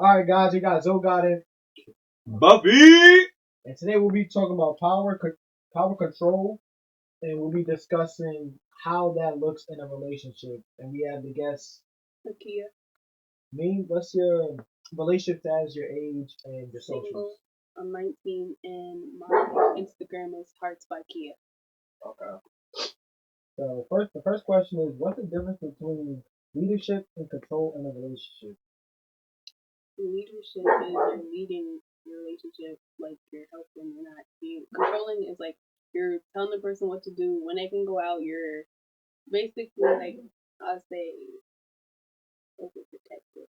Alright, guys, you got Zoe got it. Buffy! And today we'll be talking about power control, and we'll be discussing how that looks in a relationship. And we have the guest, Nakia. me. What's your relationship status, your age, and your Single. socials? I'm 19 and my Instagram is Hearts by Kia. Okay. So the first question is, what's the difference between leadership and control in a relationship? Leadership is you're leading your relationship, like you're helping, you're not being controlling. Is like you're telling the person what to do when they can go out. You're basically like I'll say overprotective.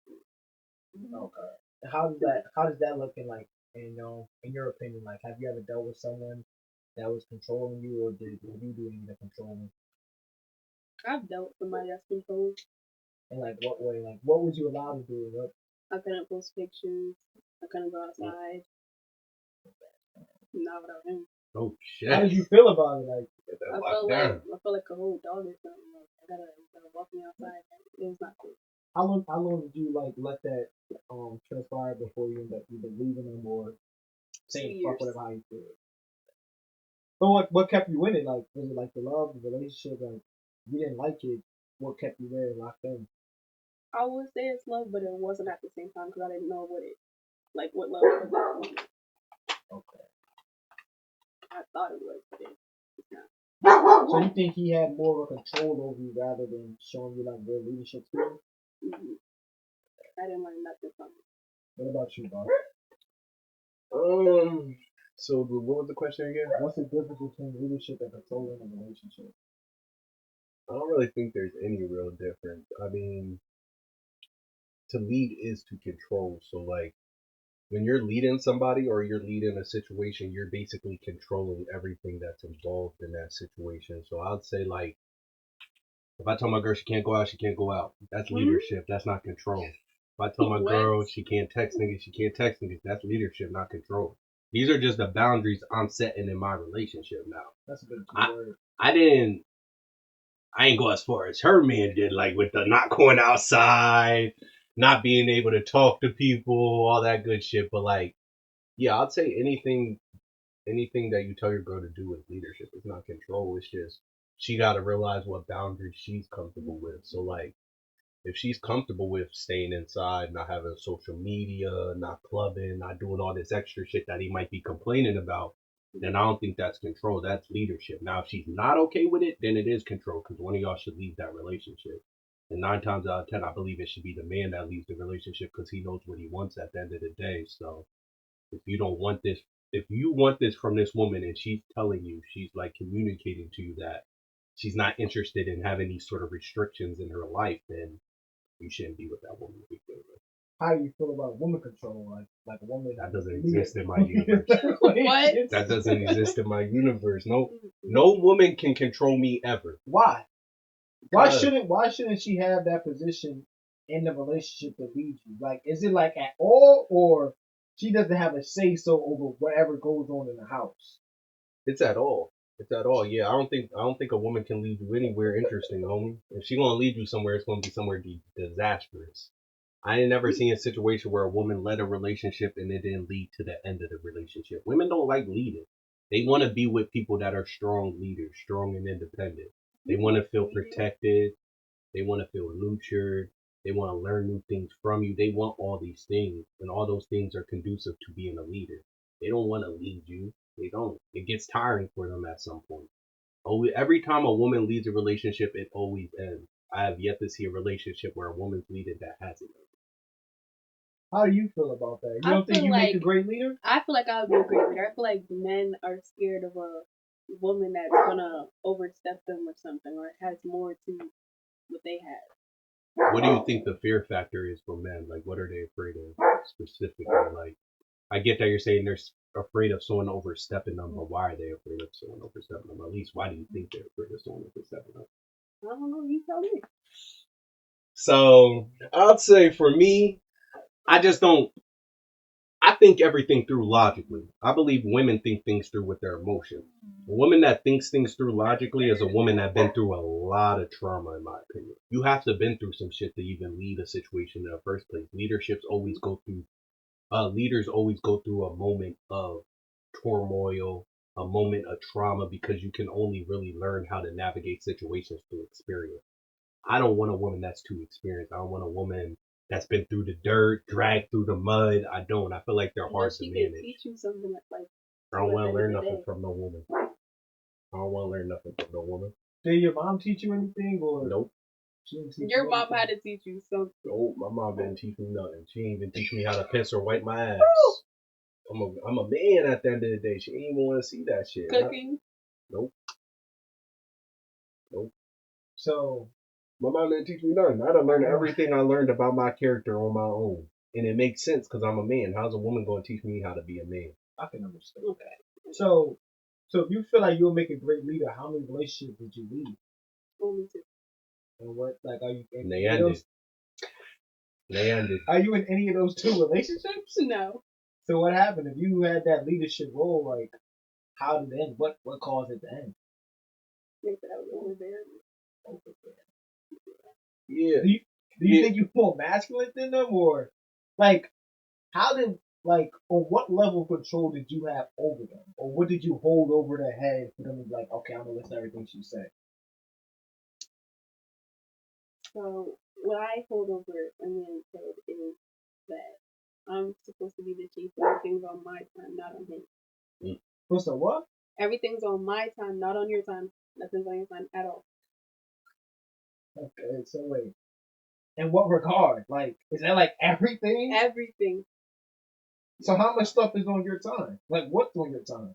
Okay. How does that look in your opinion? Like, have you ever dealt with someone that was controlling you, or did you do any of the controlling? I've dealt with somebody that's controlled. And like what way? Like what was you allowed to do? What? I couldn't post pictures. I couldn't go outside. Not without him. Oh shit. How did you feel about it? Like I felt like a whole dog or something. Like I gotta walk me outside. It was not cool. how long did you like let that transpire before you end up either leaving them or saying fuck whatever how you feel? But what kept you in it? Like was it like the love, the relationship? Like you didn't like it. What kept you there locked in? I would say it's love, but it wasn't at the same time because I didn't know what love was at that moment. Okay. I thought it was, but it's not. So you think he had more of a control over you rather than showing you like real leadership skills? Mm-hmm. I didn't learn nothing from it. What about you, Bob? So what was the question again? What's the difference between leadership and control in a relationship? I don't really think there's any real difference. I mean, to lead is to control. So like when you're leading somebody or you're leading a situation, you're basically controlling everything that's involved in that situation. So I'd say like if I tell my girl she can't go out, she can't go out. That's leadership. That's not control. If I tell my girl she can't text niggas, she can't text niggas. That's leadership, not control. These are just the boundaries I'm setting in my relationship now. That's a good word. I ain't go as far as her man did, like with the not going outside, not being able to talk to people, all that good shit. But like, yeah, I'd say anything that you tell your girl to do is leadership. It's not control. It's just she got to realize what boundaries she's comfortable with. So like, if she's comfortable with staying inside, not having social media, not clubbing, not doing all this extra shit that he might be complaining about, then I don't think that's control. That's leadership. Now, if she's not okay with it, then it is control because one of y'all should leave that relationship. And 9 times out of 10, I believe it should be the man that leaves the relationship because he knows what he wants at the end of the day. So if you don't want this, if you want this from this woman and she's telling you, she's like communicating to you that she's not interested in having these sort of restrictions in her life, then you shouldn't be with that woman to begin with. How do you feel about woman control? Like a woman that doesn't exist in my universe. What? That doesn't exist in my universe. No woman can control me ever. Why? Why shouldn't she have that position in the relationship to lead you? Like, is it like at all, or she doesn't have a say so over whatever goes on in the house? It's at all. It's at all. Yeah, I don't think a woman can lead you anywhere interesting, homie. If she gonna lead you somewhere, it's gonna be somewhere disastrous. I ain't never seen a situation where a woman led a relationship and it didn't lead to the end of the relationship. Women don't like leading. They want to be with people that are strong leaders, strong and independent. They want to feel protected. They want to feel nurtured. They want to learn new things from you. They want all these things, and all those things are conducive to being a leader. They don't want to lead you. They don't. It gets tiring for them at some point. Every time a woman leads a relationship, it always ends. I have yet to see a relationship where a woman's leading that hasn't. How do you feel about that? You don't think you make a great leader? I feel like I would be a great leader. I feel like men are scared of a woman that's gonna overstep them or something, or has more to what they have. What do you think the fear factor is for men? Like, what are they afraid of specifically? Like, I get that you're saying they're afraid of someone overstepping them, but why are they afraid of someone overstepping them? At least, why do you think they're afraid of someone overstepping them? I don't know. You tell me. So, I'd say for me, I I think everything through logically. I believe women think things through with their emotions. A woman that thinks things through logically is a woman that's been through a lot of trauma, in my opinion. You have to have been through some shit to even lead a situation in the first place. Leaders always go through a moment of turmoil, a moment of trauma, because you can only really learn how to navigate situations through experience. I don't want a woman that's too experienced. I don't want a woman that's been through the dirt, dragged through the mud. I don't. I feel like they're hard to She manage. can teach you something that, like, I don't want to learn the nothing day. from no woman. I don't want to learn nothing from no woman. Did your mom teach you anything, or Nope. she didn't teach Your you mom anything? had to teach you something. Nope. My mom didn't teach me nothing. She didn't even teach me how to piss or wipe my ass. I'm a man at the end of the day. She didn't even want to see that shit. Cooking. Nope. So My mom didn't teach me nothing. I done learned everything I learned about my character on my own. And it makes sense because I'm a man. How's a woman going to teach me how to be a man? I can understand. Okay. So if you feel like you'll make a great leader, how many relationships did you lead? Only two. And what, like, are you? And they ended. Are you in any of those two relationships? No. So what happened if you had that leadership role? Like, how did it end? What caused it to end? I think that I was over there. Yeah. Do you think you're more masculine than them, or like, how did, like, on what level of control did you have over them, or what did you hold over their head for them to be like, okay, I'm gonna listen to everything she said? So what I hold over a man's head is that I'm supposed to be the chief. Everything's on my time, not on his. What's the what? Everything's on my time, not on your time. Nothing's on your time at all. Okay, so wait. In what regard? Like, is that like everything? Everything. So how much stuff is on your time? Like, what's on your time?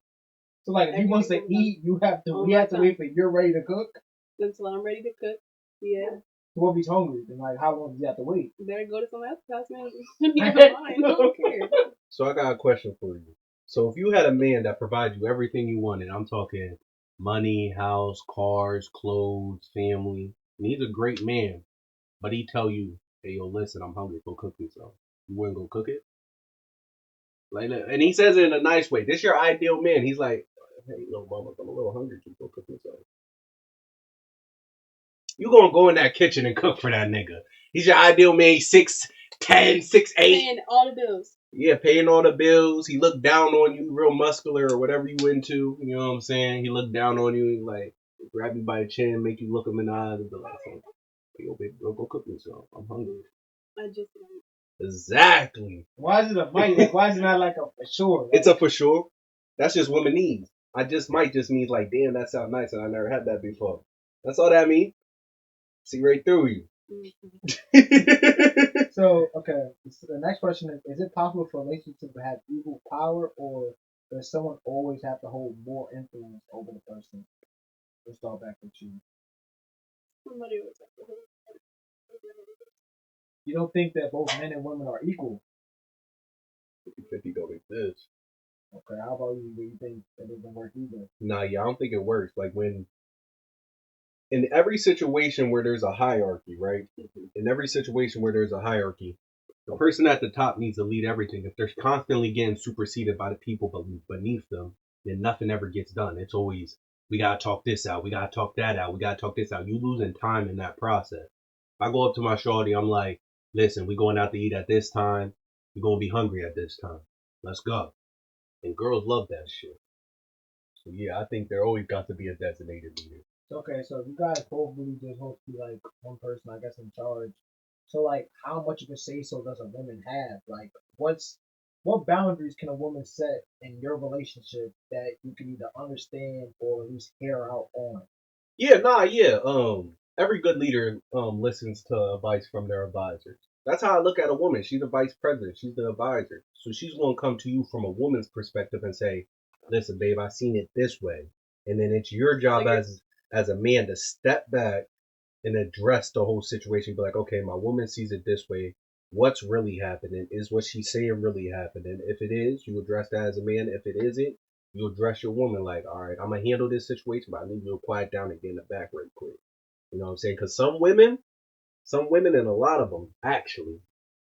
So like, if you want to eat, you have to. We have to wait for you're ready to cook until I'm ready to cook. Yeah. So if he's hungry, then like, how long do you have to wait? You better go to someone else's house, man. I don't care. So I got a question for you. So if you had a man that provided you everything you wanted, I'm talking money, house, cars, clothes, family, and he's a great man, but he tell you, hey, yo, listen, I'm hungry, go cook me some. You wouldn't go cook it? Like, and he says it in a nice way. This your ideal man. He's like, hey, no, mama, I'm a little hungry. Can you go cook me some? You gonna go in that kitchen and cook for that nigga. He's your ideal man. 6'10", 6'8". Paying all the bills. Yeah, paying all the bills. He looked down on you, real muscular or whatever you into. You know what I'm saying? He looked down on you, like grab you by the chin, make you look him in the eyes, and be like, hey, yo, baby, go cook me some. I'm hungry. I just Exactly. Why is it a might? Like, why is it not like a for sure? Like, it's a for sure. That's just women needs. I just might just means like, damn, that sounds nice, and I never had that before. That's all that means. See right through you. Mm-hmm. So, okay, so the next question is it possible for a relationship to have equal power, or does someone always have to hold more influence over the person? Let's start back with you. Somebody was like, You don't think that both men and women are equal? 50 don't exist. Okay, how about you? Do you think that doesn't work either? Nah, yeah, I don't think it works. Like when in every situation where there's a hierarchy, right? In every situation where there's a hierarchy, the person at the top needs to lead everything. If they're constantly getting superseded by the people beneath them, then nothing ever gets done. It's always, we gotta talk this out, we gotta talk that out, we gotta talk this out. You losing time in that process. If I go up to my shorty, I'm like, listen, we going out to eat at this time, you're gonna be hungry at this time. Let's go. And girls love that shit. So yeah, I think there always got to be a designated leader. Okay, so if you guys both really just hope to be like one person, I guess, in charge. So like, how much of a say so does a woman have? Like, what boundaries can a woman set in your relationship that you can either understand or at least hear out on? Yeah, every good leader listens to advice from their advisors. That's how I look at a woman. She's the vice president. She's the advisor. So she's gonna come to you from a woman's perspective and say, "Listen, babe, I seen it this way." And then it's your job as a man to step back and address the whole situation. Be like, okay, my woman sees it this way. What's really happening? Is what she's saying really happening? If it is, you address that as a man. If it isn't, you address your woman like, all right, I'm gonna handle this situation, but I need you to quiet down and get in the back right quick. You know what I'm saying? Because some women, and a lot of them actually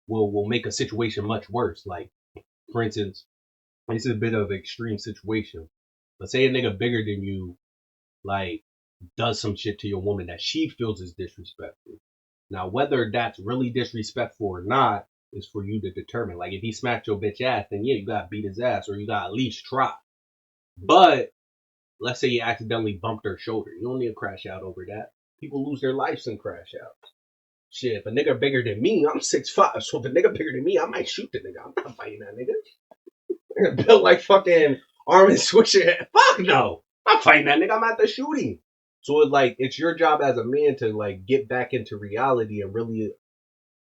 will make a situation much worse. Like For instance, this is a bit of an extreme situation. Let's say a nigga bigger than you, like, does some shit to your woman that she feels is disrespectful. Now, whether that's really disrespectful or not is for you to determine. Like, if he smacked your bitch ass, then yeah, you gotta beat his ass, or you gotta at least try. But let's say you accidentally bumped her shoulder. You don't need to crash out over that. People lose their lives in crash outs. Shit, if a nigga bigger than me, I'm 6'5", so if a nigga bigger than me, I might shoot the nigga. I'm not fighting that nigga. Built like fucking Armin Swisher. Fuck no. I'm not fighting that nigga. I'm at the shooting. So it's like, it's your job as a man to like get back into reality and really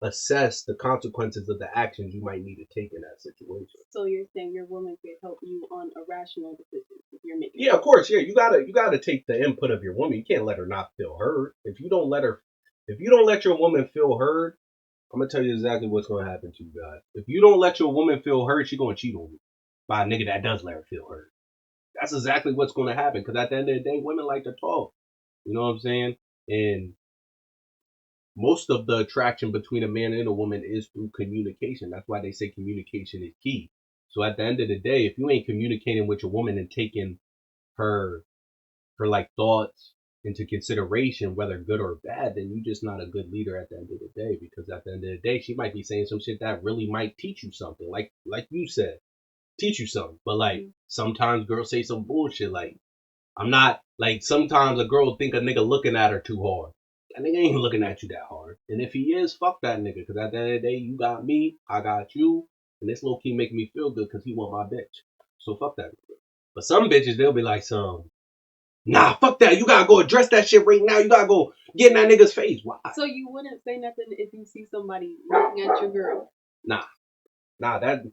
assess the consequences of the actions you might need to take in that situation. So you're saying your woman could help you on a rational decision if you're making. Yeah, of course. Yeah, you gotta take the input of your woman. You can't let her not feel heard. If you don't let your woman feel heard, I'm gonna tell you exactly what's gonna happen to you guys. If you don't let your woman feel heard, she's gonna cheat on you by a nigga that does let her feel heard. That's exactly what's gonna happen. Because at the end of the day, women like to talk. You know what I'm saying? And most of the attraction between a man and a woman is through communication. That's why they say communication is key. So at the end of the day, if you ain't communicating with your woman and taking her like thoughts into consideration, whether good or bad, then you're just not a good leader at the end of the day. Because at the end of the day, she might be saying some shit that really might teach you something. Like you said, teach you something. But like sometimes girls say some bullshit. Like I'm not like sometimes a girl think a nigga looking at her too hard. That nigga ain't looking at you that hard. And if he is, fuck that nigga. Because at the end of the day, you got me, I got you, and this low key making me feel good because he want my bitch. So fuck that nigga. But some bitches, they'll be like nah, fuck that. You gotta go address that shit right now. You gotta go get in that nigga's face. Why? So you wouldn't say nothing if you see somebody looking at your girl? Nah. That's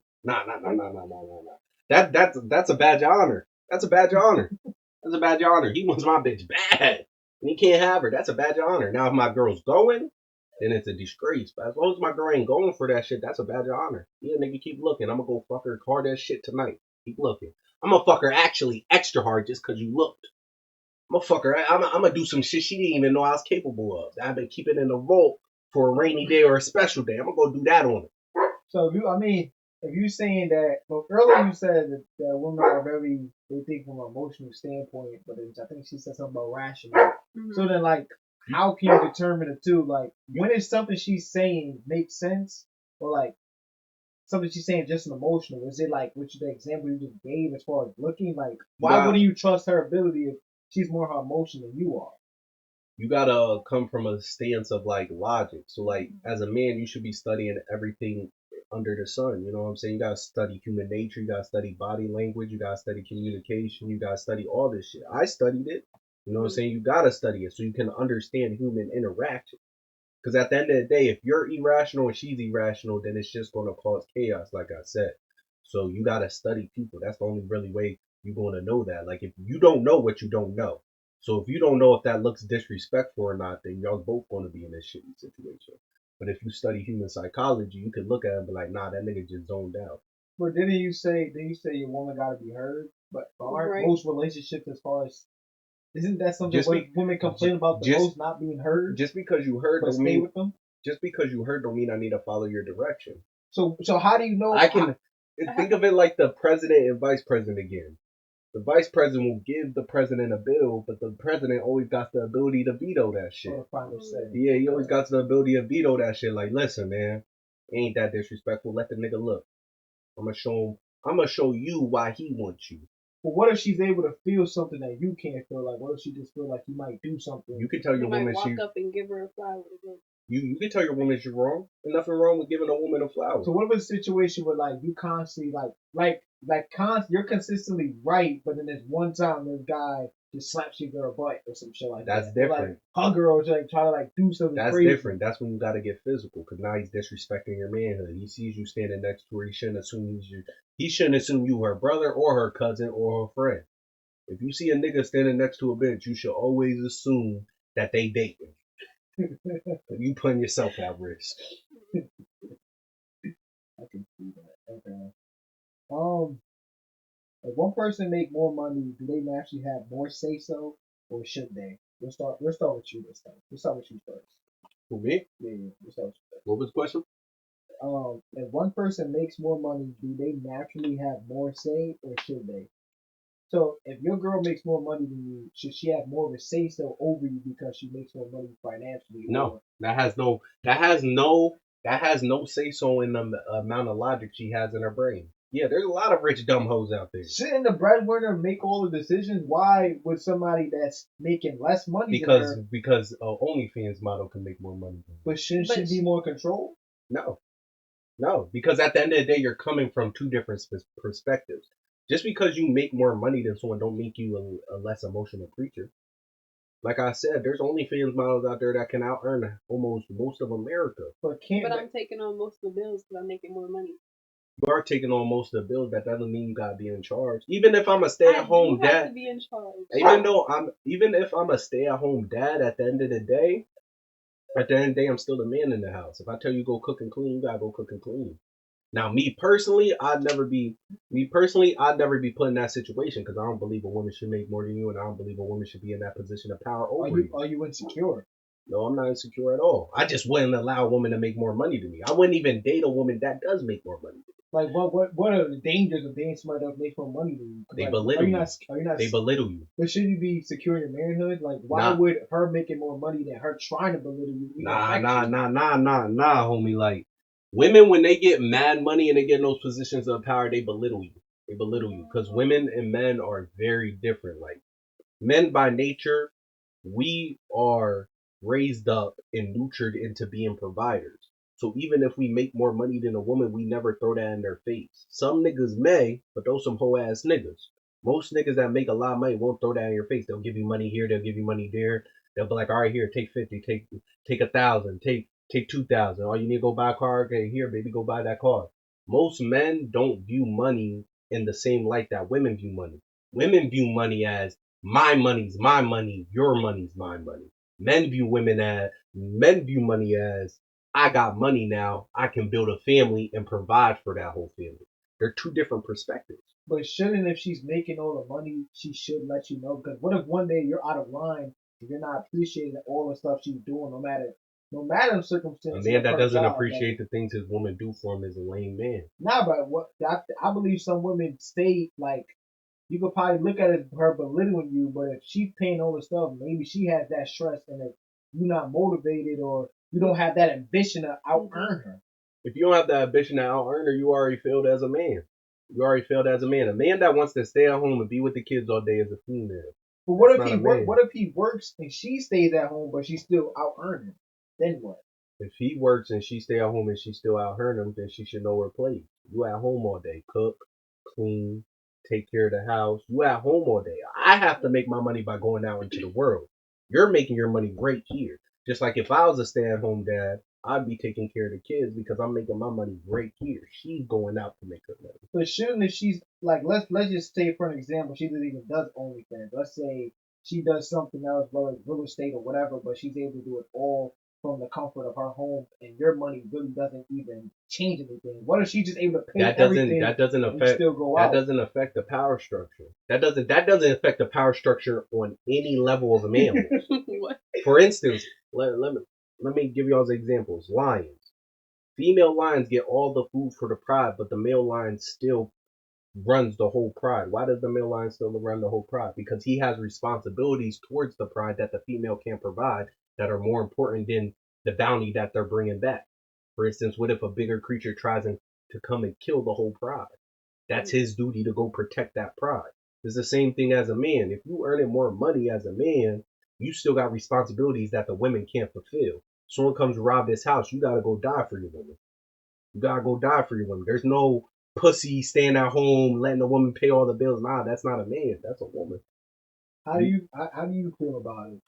a badge of honor. That's a badge of honor. That's a badge of honor. He wants my bitch bad. And he can't have her. That's a badge of honor. Now, if my girl's going, then it's a disgrace. But as long as my girl ain't going for that shit, that's a badge of honor. Yeah, nigga, keep looking. I'm gonna go fuck her hard as shit tonight. Keep looking. I'm gonna fuck her actually extra hard just cause you looked. I'm gonna fuck her. I'm gonna do some shit she didn't even know I was capable of. I've been keeping in the vault for a rainy day or a special day. I'm gonna go do that on her. So if you saying that, well, earlier you said that women are they think from an emotional standpoint, but I think she said something about rational. Mm-hmm. So then, like, how can you determine the two? Like, when is something she's saying makes sense, or like something she's saying just an emotional? Is it like the example you just gave as far as looking? Like, why wouldn't you trust her ability if she's more her emotion than you are? You gotta come from a stance of like logic. So like as a man, you should be studying everything under the sun. You know what I'm saying? You gotta study human nature. You gotta study body language. You gotta study communication. You gotta study all this shit. I studied it. You know what I'm saying? You gotta study it so you can understand human interaction. Because at the end of the day, if you're irrational and she's irrational, then it's just gonna cause chaos, like I said. So you gotta study people. That's the only really way you're gonna know that. Like if you don't know what you don't know. So if you don't know if that looks disrespectful or not, then y'all both gonna be in this shitty situation. But if you study human psychology, you can look at it and be like, nah, that nigga just zoned out. But didn't you say your woman gotta be heard? But aren't most relationships as far as isn't that something women complain about the most not being heard? Just because you heard don't mean with them. Just because you heard don't mean I need to follow your direction. So how do you know? I can think of it like the president and vice president again. The vice president will give the president a bill, but the president always got the ability to veto that shit. Yeah, he always got the ability to veto that shit. Like, listen, man, ain't that disrespectful. Let the nigga look. I'm gonna show you why he wants you. But what if she's able to feel something that you can't feel? Like, what if she just feel like you might do something? You can tell your woman walk up and give her a flower. You can tell your woman she's wrong. There's nothing wrong with giving a woman a flower. So what if a situation where like you constantly you're consistently right, but then there's one time this guy just slaps your girl butt or some shit like that. That's different. Or, like hug her or like try to like do something. That's crazy. Different. That's when you gotta get physical because now he's disrespecting your manhood. He sees you standing next to her. He shouldn't assume you her brother or her cousin or her friend. If you see a nigga standing next to a bitch, you should always assume that they dating. You putting yourself at risk. I can see that. Okay. If one person make more money, do they naturally have more say so, or should they? Let's start with you this time. Let's start with you first. For me? Yeah. Let's start with you first. What was the question? if one person makes more money, do they naturally have more say, or should they? So if your girl makes more money than you, should she have more of a say so over you because she makes more money financially? No, Or that has no say so in the amount of logic she has in her brain. Yeah, there's a lot of rich dumb hoes out there. shouldn't the breadwinner make all the decisions? Why would somebody that's making less money than her? Because OnlyFans model can make more money than you. But shouldn't she be more controlled? No, no, because at the end of the day, you're coming from two different perspectives. Just because you make more money than someone, don't make you a less emotional creature. Like I said, there's OnlyFans models out there that can out earn almost most of America. But I'm taking on most of the bills because I'm making more money. You are taking on most of the bills. That doesn't mean you gotta be in charge. Even if I'm a stay-at-home I have dad, to be in charge. even if I'm a stay-at-home dad, at the end of the day, I'm still the man in the house. If I tell you go cook and clean, you gotta go cook and clean. Now, I'd never be put in that situation because I don't believe a woman should make more than you, and I don't believe a woman should be in that position of power over you. Are you insecure? No, I'm not insecure at all. I just wouldn't allow a woman to make more money than me. I wouldn't even date a woman that does make more money. Like what are the dangers of dating somebody that makes more money than you? They Like, belittle you. Are you not? They belittle you. But should you be secure in your manhood? Like, why would her making more money than her trying to belittle you? Nah, homie. Like, women, when they get mad money and they get in those positions of power, they belittle you. They belittle you because women and men are very different. Like, men by nature, we are raised up and nurtured into being providers. So even if we make more money than a woman, we never throw that in their face. Some niggas may, but those some hoe ass niggas. Most niggas that make a lot of money won't throw that in your face. They'll give you money here, they'll give you money there. They'll be like, all right, here, take 50, take 1,000, take 2,000. All you need to go buy a car, okay, here, baby, go buy that car. Most men don't view money in the same light that women view money. Women view money as my money's my money, your money's my money. Men view money as I got money now, I can build a family and provide for that whole family. They're two different perspectives. But shouldn't, if she's making all the money, she should let you know? Because what if one day you're out of line and you're not appreciating all the stuff she's doing, no matter the circumstances? A man that doesn't appreciate the things his woman do for him is a lame man. Nah, but I believe some women stay like, you could probably look at it her belittling you, but if she's paying all the stuff, maybe she has that stress, and if you're not motivated or you don't have that ambition to out earn her. If you don't have that ambition to out earn her, you already failed as a man. You already failed as a man. A man that wants to stay at home and be with the kids all day is a female. But what if he works and she stays at home, but she's still out earning? Then what? If he works and she stay at home and she still out earning him, then she should know her place. You at home all day, cook, clean, take care of the house. You at home all day. I have to make my money by going out into the world. You're making your money great here. Just like if I was a stay-at-home dad, I'd be taking care of the kids because I'm making my money great here. She's going out to make her money. But shouldn't, if she's like, let's just say for an example, she doesn't even does OnlyFans. Let's say she does something else, whether it's real estate or whatever, but she's able to do it all from the comfort of her home, and your money really doesn't even change anything. What if she's just able to pay everything? That doesn't affect the power structure. That doesn't affect the power structure on any level of a man. For instance, let me give y'all examples. Lions. Female lions get all the food for the pride, but the male lion still runs the whole pride. Why does the male lion still run the whole pride? Because he has responsibilities towards the pride that the female can't provide that are more important than the bounty that they're bringing back. For instance, what if a bigger creature tries to come and kill the whole pride? That's his duty to go protect that pride. It's the same thing as a man. If you earning more money as a man, you still got responsibilities that the women can't fulfill. Someone comes to rob this house, you gotta go die for your woman. You gotta go die for your woman. There's no pussy staying at home letting the woman pay all the bills. Nah, that's not a man. That's a woman. How do you feel about it?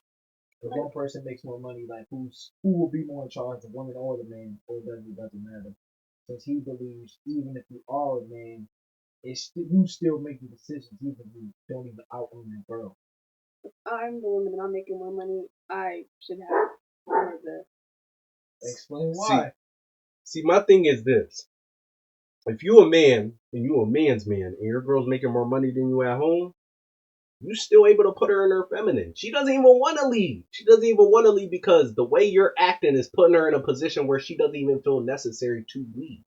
If one person makes more money, like who will be more in charge, the woman or the man, or doesn't matter? Since he believes even if you are a man, you still make the decisions, even if you don't even out earn that girl. I'm the woman and I'm making more money. I should have more of the. Explain why. See, my thing is this. If you a man and you a man's man and your girl's making more money than you at home, you still able to put her in her feminine. She doesn't even want to leave. She doesn't even want to leave because the way you're acting is putting her in a position where she doesn't even feel necessary to leave.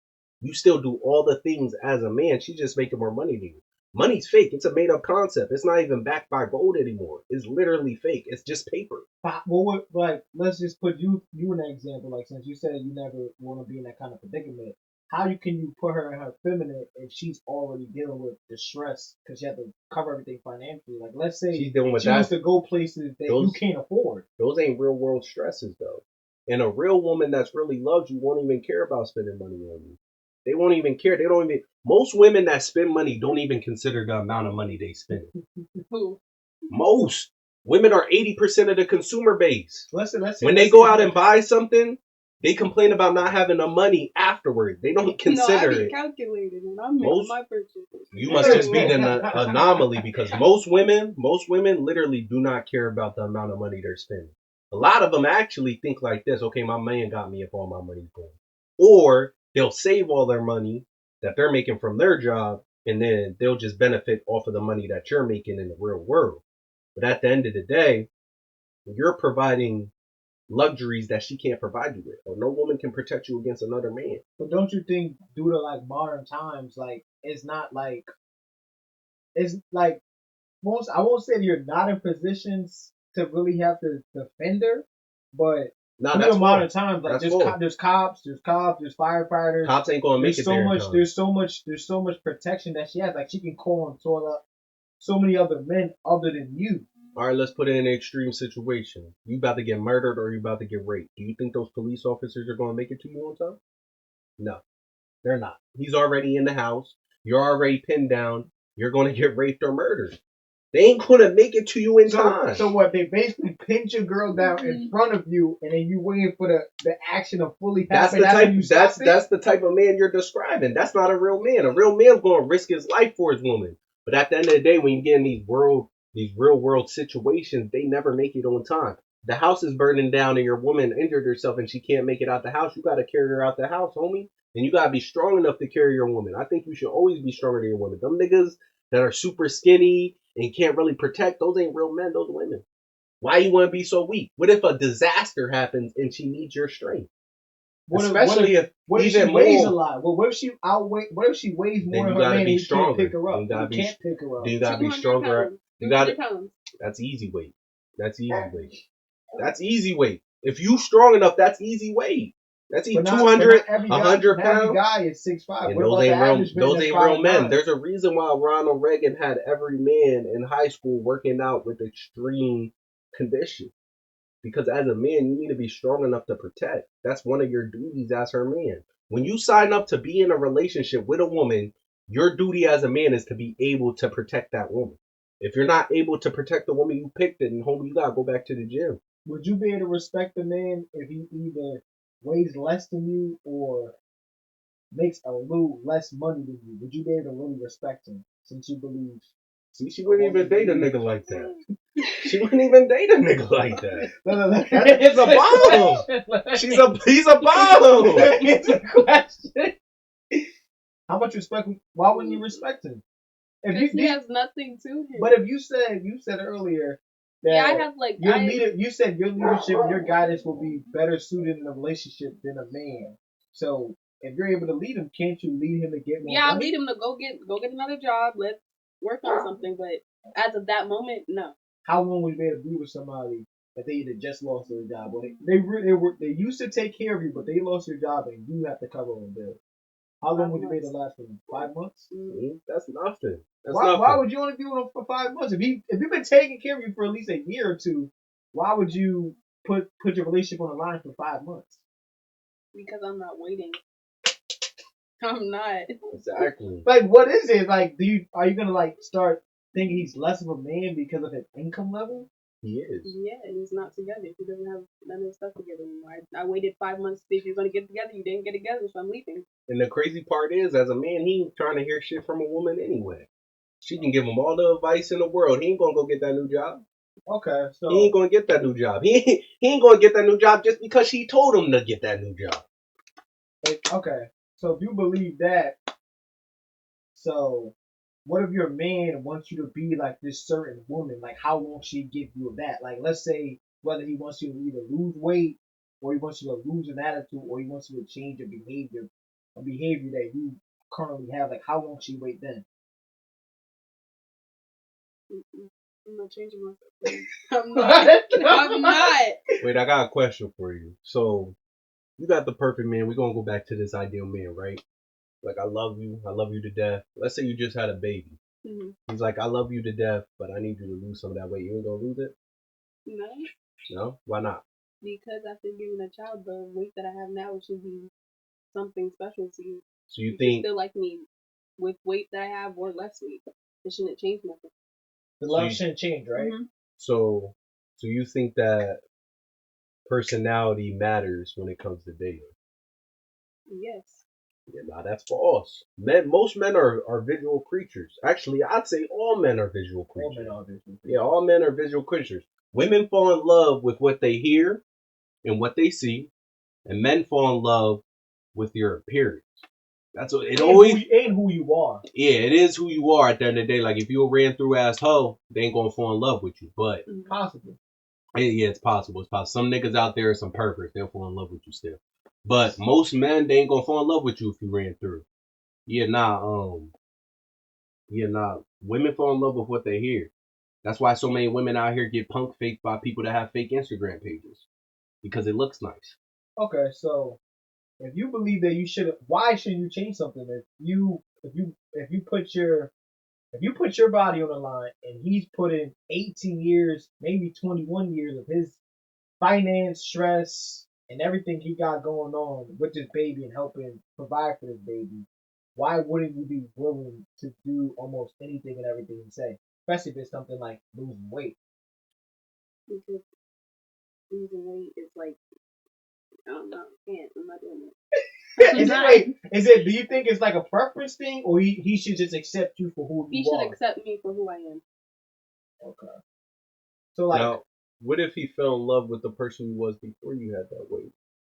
You still do all the things as a man. She's just making more money than you. Money's fake. It's a made up concept. It's not even backed by gold anymore. It's literally fake. It's just paper. Well, like, let's just put you in that example. Like, since you said you never want to be in that kind of predicament, can you put her in her feminine if she's already dealing with the stress because she had to cover everything financially? Like, let's say she's dealing with she wants to go places that you can't afford. Those ain't real world stresses though. And a real woman that's really loves you won't even care about spending money on you. They won't even care. They don't even. Most women that spend money don't even consider the amount of money they spend. Who? Most women are 80% of the consumer base. Let's when they go out and buy something, they complain about not having the money afterward. They don't consider it. Calculated, and I'm making my purchases. You must just be an anomaly because most women literally do not care about the amount of money they're spending. A lot of them actually think like this: okay, my man got me if all my money's gone, or they'll save all their money that they're making from their job, and then they'll just benefit off of the money that you're making in the real world. But at the end of the day, you're providing luxuries that she can't provide you with, or no woman can protect you against another man. But don't you think, due to like modern times, like it's like most, I won't say you're not in positions to really have to defend her, but due to modern times, like there's cops, there's firefighters. Cops ain't gonna make it there. There's so much protection that she has. Like she can call and sort up so many other men other than you. All right, let's put it in an extreme situation. You about to get murdered or you about to get raped. Do you think those police officers are going to make it to you on time? No, they're not. He's already in the house. You're already pinned down. You're going to get raped or murdered. They ain't going to make it to you in time. So what? They basically pinch your girl down in front of you, and then you waiting for the action to fully happen. That's the type of man you're describing. That's not a real man. A real man's going to risk his life for his woman. But at the end of the day, when you get in these real world situations, they never make it on time. The house is burning down and your woman injured herself and she can't make it out the house. You got to carry her out the house, homie. And you got to be strong enough to carry your woman. I think you should always be stronger than your woman. Them niggas that are super skinny and can't really protect, those ain't real men, those women. Why you want to be so weak? What if a disaster happens and she needs your strength? What if she weighs a lot? Well, what if she weighs more than her man and he can't pick her up? You gotta be stronger. That's easy weight. That's easy weight. If you strong enough, that's easy weight. That's 200, 100 pounds. Every guy is 6'5". And those ain't real men. There's a reason why Ronald Reagan had every man in high school working out with extreme condition. Because as a man, you need to be strong enough to protect. That's one of your duties as her man. When you sign up to be in a relationship with a woman, your duty as a man is to be able to protect that woman. If you're not able to protect the woman you picked, then homie, you gotta go back to the gym. Would you be able to respect a man if he either weighs less than you or makes a little less money than you? Would you be able to really respect him since you believe? See, she wouldn't even date a nigga like that. She wouldn't even date a nigga like that. It's a bomb. He's a bomb. It's a question. How much respect? Why wouldn't you respect him? If he has nothing to him. But if you said earlier that I have like you said your leadership and your guidance will be better suited in a relationship than a man. So if you're able to lead him, can't you lead him to get more? Yeah, I'll lead him to go get another job. Let's work on something. But as of that moment, no. How long would you be able to be with somebody that they either just lost their job or they used to take care of you, but they lost their job and you have to cover them bills? How long would you be able to last for them? 5 months? Mm-hmm. That's nothing. Why would you only be with them for 5 months? If you've been taking care of you for at least a year or two, why would you put your relationship on the line for 5 months? Because I'm not waiting. I'm not. Exactly. Like, what is it? Like, are you gonna like start thinking he's less of a man because of his income level? He is. Yeah, and he's not together. He doesn't have none of his stuff together anymore. I waited 5 months to see if you were gonna get together. You didn't get together, so I'm leaving. And the crazy part is, as a man, he ain't trying to hear shit from a woman anyway. She can give him all the advice in the world. He ain't gonna go get that new job. Okay, so he ain't gonna get that new job. He ain't gonna get that new job just because she told him to get that new job. Okay, so if you believe that, so what if your man wants you to be like this certain woman? Like, how long should he give you of that? Like, let's say whether he wants you to either lose weight, or he wants you to lose an attitude, or he wants you to change your behavior, a behavior that you currently have. Like, how long should you wait then? I'm not changing myself. I'm not. I'm not. Wait, I got a question for you. So, you got the perfect man. We're going to go back to this ideal man, right? Like, I love you to death. Let's say you just had a baby. Mm-hmm. He's like, I love you to death, but I need you to lose some of that weight. You ain't going to lose it? No. No? Why not? Because after giving a child, the weight that I have now should be something special to you. So you think... still like me with weight that I have or less weight. It shouldn't change nothing. The love shouldn't change, right? Mm-hmm. So you think that personality matters when it comes to dating? Yes. Yeah, nah, that's false. Most men are visual creatures. Actually, I'd say all men are visual creatures. All men are visual creatures. Yeah, all men are visual creatures. Women fall in love with what they hear and what they see, and men fall in love with your appearance. That's what it always ain't who you are. Yeah, it is who you are at the end of the day. Like, if you're a ran through ass hoe, they ain't gonna fall in love with you. But possibly. Yeah, it's possible. It's possible. Some niggas out there are some perverts. They'll fall in love with you still. But most men, they ain't gonna fall in love with you if you ran through. Yeah, nah. Women fall in love with what they hear. That's why so many women out here get punk faked by people that have fake Instagram pages, because it looks nice. Okay, so if you believe that you should, why shouldn't you change something? If you put your body on the line and he's put in 18 years, maybe 21 years of his finance, stress, and everything he got going on with this baby and helping provide for this baby, why wouldn't you be willing to do almost anything and everything he say? Especially if it's something like losing weight. Because losing weight is like, I don't know, I'm not doing it. Do you think it's like a preference thing, or he should just accept you for who you are? He should accept me for who I am. Okay. So like, now, what if he fell in love with the person you was before you had that weight?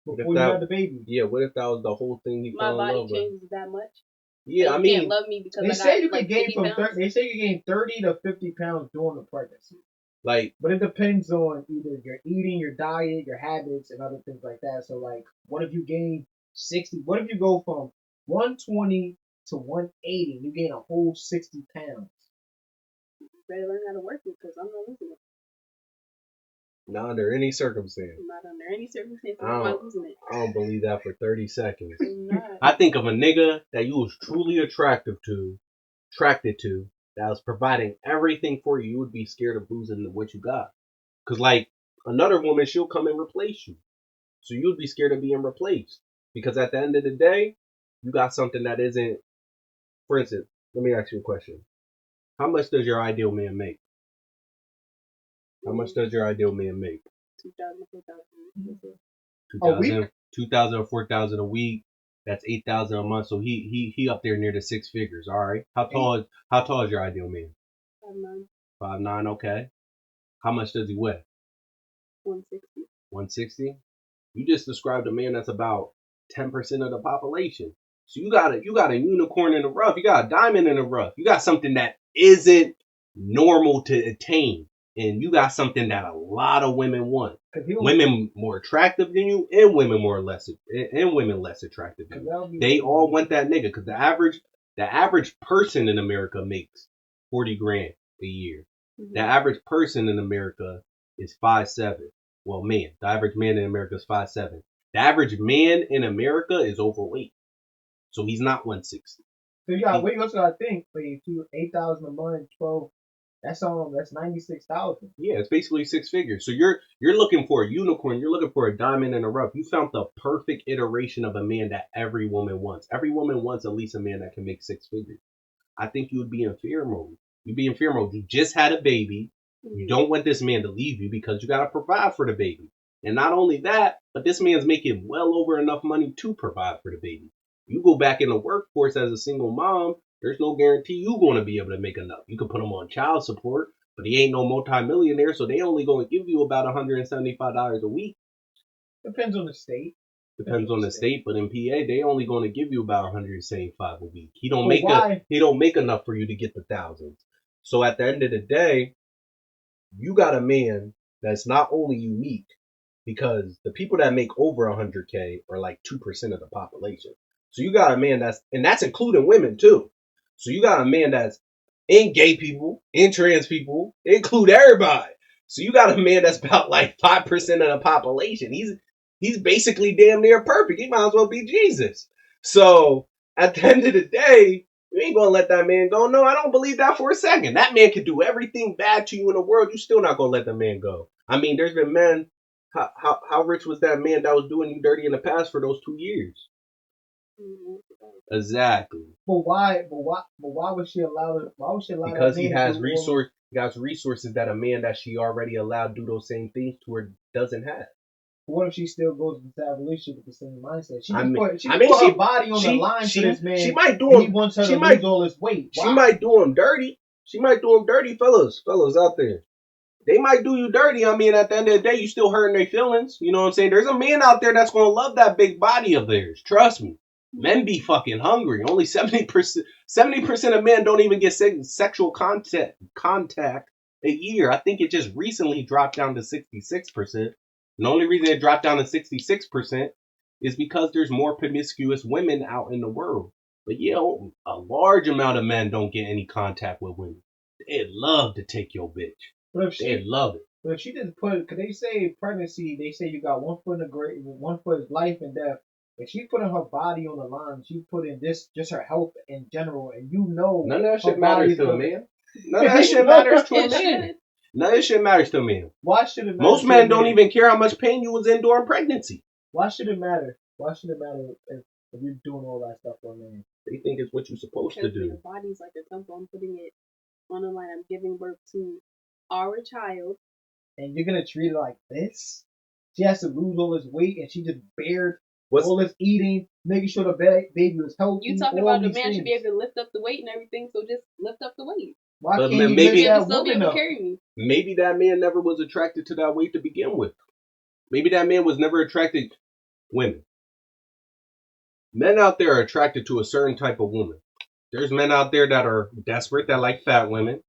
Before you had the baby? Yeah, what if that was the whole thing he fell in love with? My body changes that much? Yeah, I mean, can't love me because they say you can gain from 30. They say you gain 30 to 50 pounds during the pregnancy. Like, but it depends on either your eating, your diet, your habits, and other things like that. So like, what if you gain 60? What if you go from 120 to 180? You gain a whole 60 pounds. You better learn how to work it, because I'm not losing it. Not under any circumstance. Not under any circumstance. I'm not losing it. I don't believe that for 30 seconds. I think of a nigga that you was truly attracted to, that was providing everything for you. You would be scared of losing what you got. Because, like, another woman, she'll come and replace you. So you would be scared of being replaced. Because at the end of the day, you got something that isn't... For instance, let me ask you a question. How much does your ideal man make? How much does your ideal man make? 2,000, 4,000. 2,000 or 4,000 a week. That's 8,000 a month. So he up there near the six figures. All right. How tall is your ideal man? 5'9". 5'9". Okay. How much does he weigh? 160. 160. You just described a man that's about 10% of the population. So you got a unicorn in the rough. You got a diamond in the rough. You got something that isn't normal to attain. And you got something that a lot of women want. Women more attractive than you, and women less attractive than you. They all want that nigga, because the average person in America makes 40 grand a year. Mm-hmm. The average person in America is 5'7". Well, the average man in America is 5'7". The average man in America is overweight, so he's not 160. So you got weight. What's I think for you? 8,000 a month, 12. That's 96,000. Yeah, it's basically six figures. So you're looking for a unicorn. You're looking for a diamond in the rough. You found the perfect iteration of a man that every woman wants. Every woman wants at least a man that can make six figures. I think you would be in fear mode. You'd be in fear mode. You just had a baby. You don't want this man to leave you because you got to provide for the baby. And not only that, but this man's making well over enough money to provide for the baby. You go back in the workforce as a single mom, there's no guarantee you're going to be able to make enough. You can put him on child support, but he ain't no multimillionaire, so they only going to give you about $175 a week. Depends on the state. Depends on the state, but in PA they only going to give you about 175 a week. He don't make enough for you to get the thousands. So at the end of the day, you got a man that's not only unique, because the people that make over 100K are like 2% of the population. So you got a man that's including women too. So you got a man that's in gay people, in trans people, include everybody. So you got a man that's about like 5% of the population. He's basically damn near perfect. He might as well be Jesus. So at the end of the day, you ain't gonna let that man go. No, I don't believe that for a second. That man could do everything bad to you in the world. You still not gonna let the man go. I mean, there's been men. How rich was that man that was doing you dirty in the past for those 2 years? Mm-hmm. Exactly. But why would she allow it? Why would she allow? Because he has resources that a man that she already allowed do those same things to her doesn't have. What if she still goes into that relationship with the same mindset? She put her body on the line for this man. She might do him. He wants her to lose all his weight. Why? She might do him dirty. She might do him dirty, fellas out there. They might do you dirty. I mean, at the end of the day, you still hurting their feelings. You know what I'm saying? There's a man out there that's going to love that big body of theirs. Trust me. Men be fucking hungry. Only 70% of men don't even get sexual contact a year. I think it just recently dropped down to 66%. And the only reason it dropped down to 66% is because there's more promiscuous women out in the world. But yeah, a large amount of men don't get any contact with women. They'd love to take your bitch. They'd love it. But if she just because they say pregnancy, they say you got one foot in the grave, one foot is life and death. If she putting her body on the line, she put in just her health in general, and you know none of that shit matters to a man. None of that shit matters to a man. None of that shit matters to a man. Why should it matter? Most men don't even care how much pain you was in during pregnancy. Why should it matter? Why should it matter if you're doing all that stuff for a man? They think it's what you're supposed to do. Your body's like a temple. I'm putting it on the line. I'm giving birth to our child. And you're gonna treat it like this? She has to lose all this weight, and she just bared all this eating, making sure the baby was healthy. You talking about the man should be able to lift up the weight and everything, so just lift up the weight. Why can't you maybe still be able to carry me? Maybe that man never was attracted to that weight to begin with. Maybe that man was never attracted to women. Men out there are attracted to a certain type of woman. There's men out there that are desperate, that like fat women.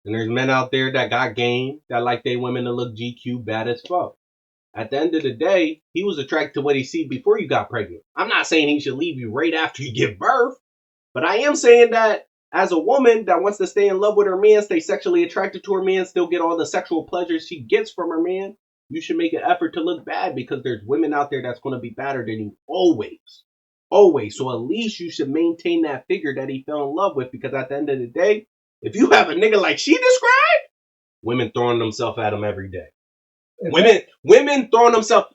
And there's men out there that got game, that like they women to look GQ bad as fuck. At the end of the day, he was attracted to what he see before you got pregnant. I'm not saying he should leave you right after you give birth, but I am saying that as a woman that wants to stay in love with her man, stay sexually attracted to her man, still get all the sexual pleasures she gets from her man, you should make an effort to look bad, because there's women out there that's going to be better than you always. Always. So at least you should maintain that figure that he fell in love with, because at the end of the day, if you have a nigga like she described, women throwing themselves at him every day. Women throwing themselves.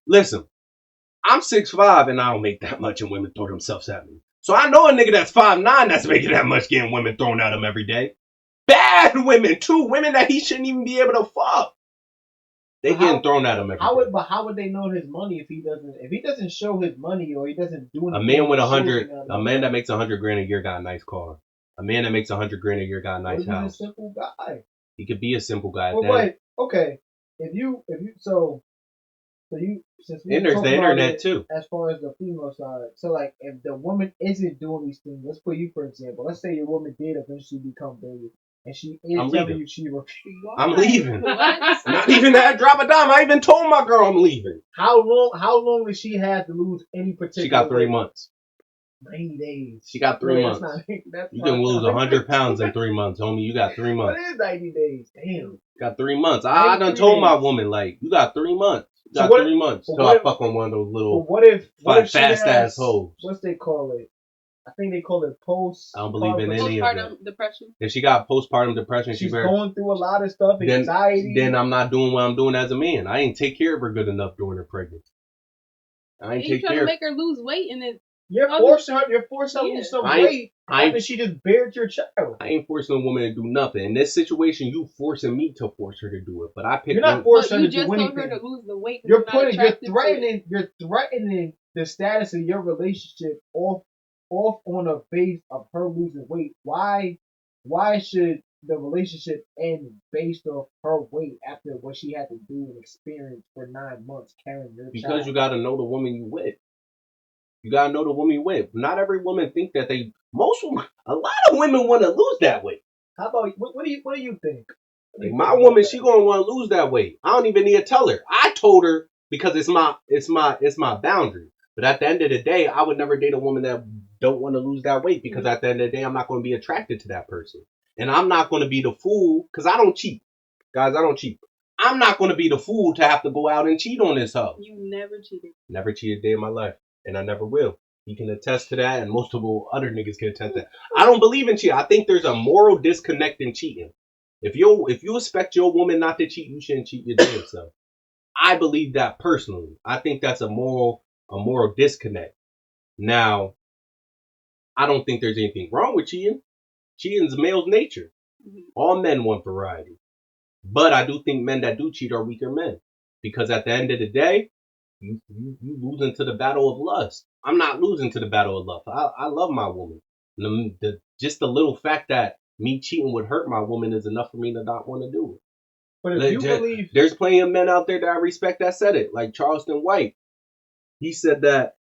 Listen, I'm 6'5" and I don't make that much, and women throw themselves at me. So I know a nigga that's 5'9" that's making that much, getting women thrown at him every day. Bad women too, women that he shouldn't even be able to fuck. They getting thrown at him every day. But how would they know his money if he doesn't show his money, or he doesn't do anything? A man that makes $100,000 a year got a nice car. A man that makes $100,000 a year got a nice house. He's a simple guy. He could be a simple guy. Well, wait, okay. If you since we and there's the internet too. As far as the female side, so like if the woman isn't doing these things, let's put you for example. Let's say your woman did eventually become baby, and she is telling you she refused. I'm leaving. Not even that drop a dime. I even told my girl I'm leaving. How long does she have to lose any particular? She got 3 months. 90 days. She got 3 months. You can lose 100 pounds in 3 months, homie. You got 3 months. What is 90 days? Damn. Got 3 months. I done told my woman, like, you got 3 months. You got 3 months till I fuck on one of those little fast ass hoes. What's they call it? I think they call it post. I don't believe in any of that. Postpartum depression. If she got postpartum depression, she's going through a lot of stuff, anxiety. Then I'm not doing what I'm doing as a man. I ain't take care of her good enough during her pregnancy. I ain't take care. You trying to make her lose weight, and then you're forcing her to lose some weight. After she just bared your child. I ain't forcing a woman to do nothing. In this situation, you forcing me to force her to do it. But I picked. You're not forcing her to do anything. You just told her to lose the weight. You're threatening the status of your relationship off on the base of her losing weight. Why should the relationship end based off her weight after what she had to do and experience for 9 months carrying your Because child? you gotta know the woman you with. You gotta know the woman you with. Not every woman think that a lot of women want to lose that weight. How about what do you think? Like my woman, she gonna want to lose that weight. I don't even need to tell her. I told her because it's my boundary. But at the end of the day, I would never date a woman that don't want to lose that weight because at the end of the day, I'm not going to be attracted to that person, and I'm not going to be the fool because I don't cheat, guys. I don't cheat. I'm not going to be the fool to have to go out and cheat on this hoe. You never cheated. Never cheated a day in my life, and I never will. He can attest to that, and multiple other niggas can attest to that. I don't believe in cheating. I think there's a moral disconnect in cheating. If you expect your woman not to cheat, you shouldn't cheat your damn self. I believe that personally. I think that's a moral disconnect. Now, I don't think there's anything wrong with cheating. Cheating's male's nature. All men want variety. But I do think men that do cheat are weaker men. Because at the end of the day, you losing to the battle of lust. I'm not losing to the battle of lust. I love my woman. Just the little fact that me cheating would hurt my woman is enough for me to not want to do it. But if you believe there's plenty of men out there that I respect that said it, like Charleston White. He said that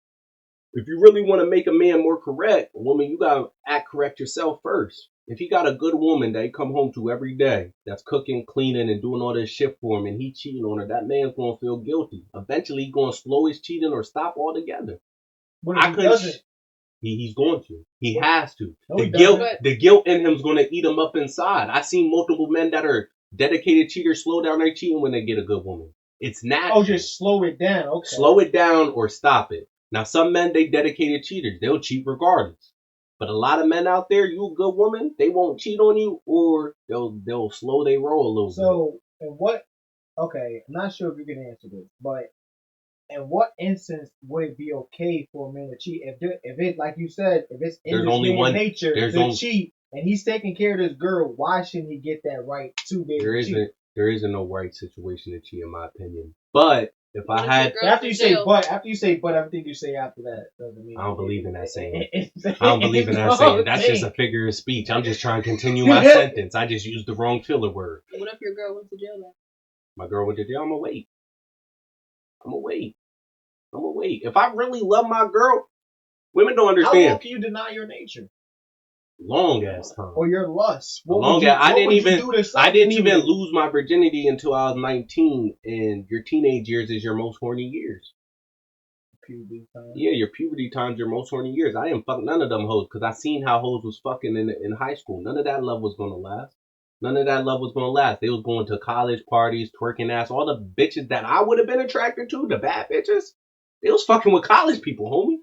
if you really want to make a man more correct, woman, you gotta act correct yourself first. If he got a good woman that he come home to every day, that's cooking, cleaning, and doing all this shit for him, and he cheating on her, that man's gonna feel guilty. Eventually, he's gonna slow his cheating or stop altogether. But if he doesn't, he's going to. He has to. No, the guilt in him's gonna eat him up inside. I've seen multiple men that are dedicated cheaters slow down their cheating when they get a good woman. It's natural. Oh, just slow it down. Okay. Slow it down or stop it. Now, some men, they dedicated cheaters. They'll cheat regardless. But a lot of men out there, you a good woman, they won't cheat on you, or they'll slow their roll a little bit. So, okay, I'm not sure if you can answer this, but in what instance would it be okay for a man to cheat? If it, like you said, if it's in his man's nature to cheat, and he's taking care of this girl, why shouldn't he get that right to be able to cheat? There isn't no right situation to cheat, in my opinion. But if I had after you say but everything you say after that doesn't mean I don't believe in that saying. I don't believe in that saying. That's just a figure of speech. I'm just trying to continue my sentence. I just used the wrong filler word. What if your girl went to jail then? My girl went to jail. I'm gonna wait. If I really love my girl, women don't understand. How long can you deny your nature? Long ass time. Or your lust. I didn't even lose my virginity until I was 19, and your teenage years is your most horny years. Puberty time. Yeah, your puberty time's your most horny years. I didn't fuck none of them hoes because I seen how hoes was fucking in high school. None of that love was gonna last. They was going to college parties, twerking ass. All the bitches that I would have been attracted to, the bad bitches, they was fucking with college people, homie.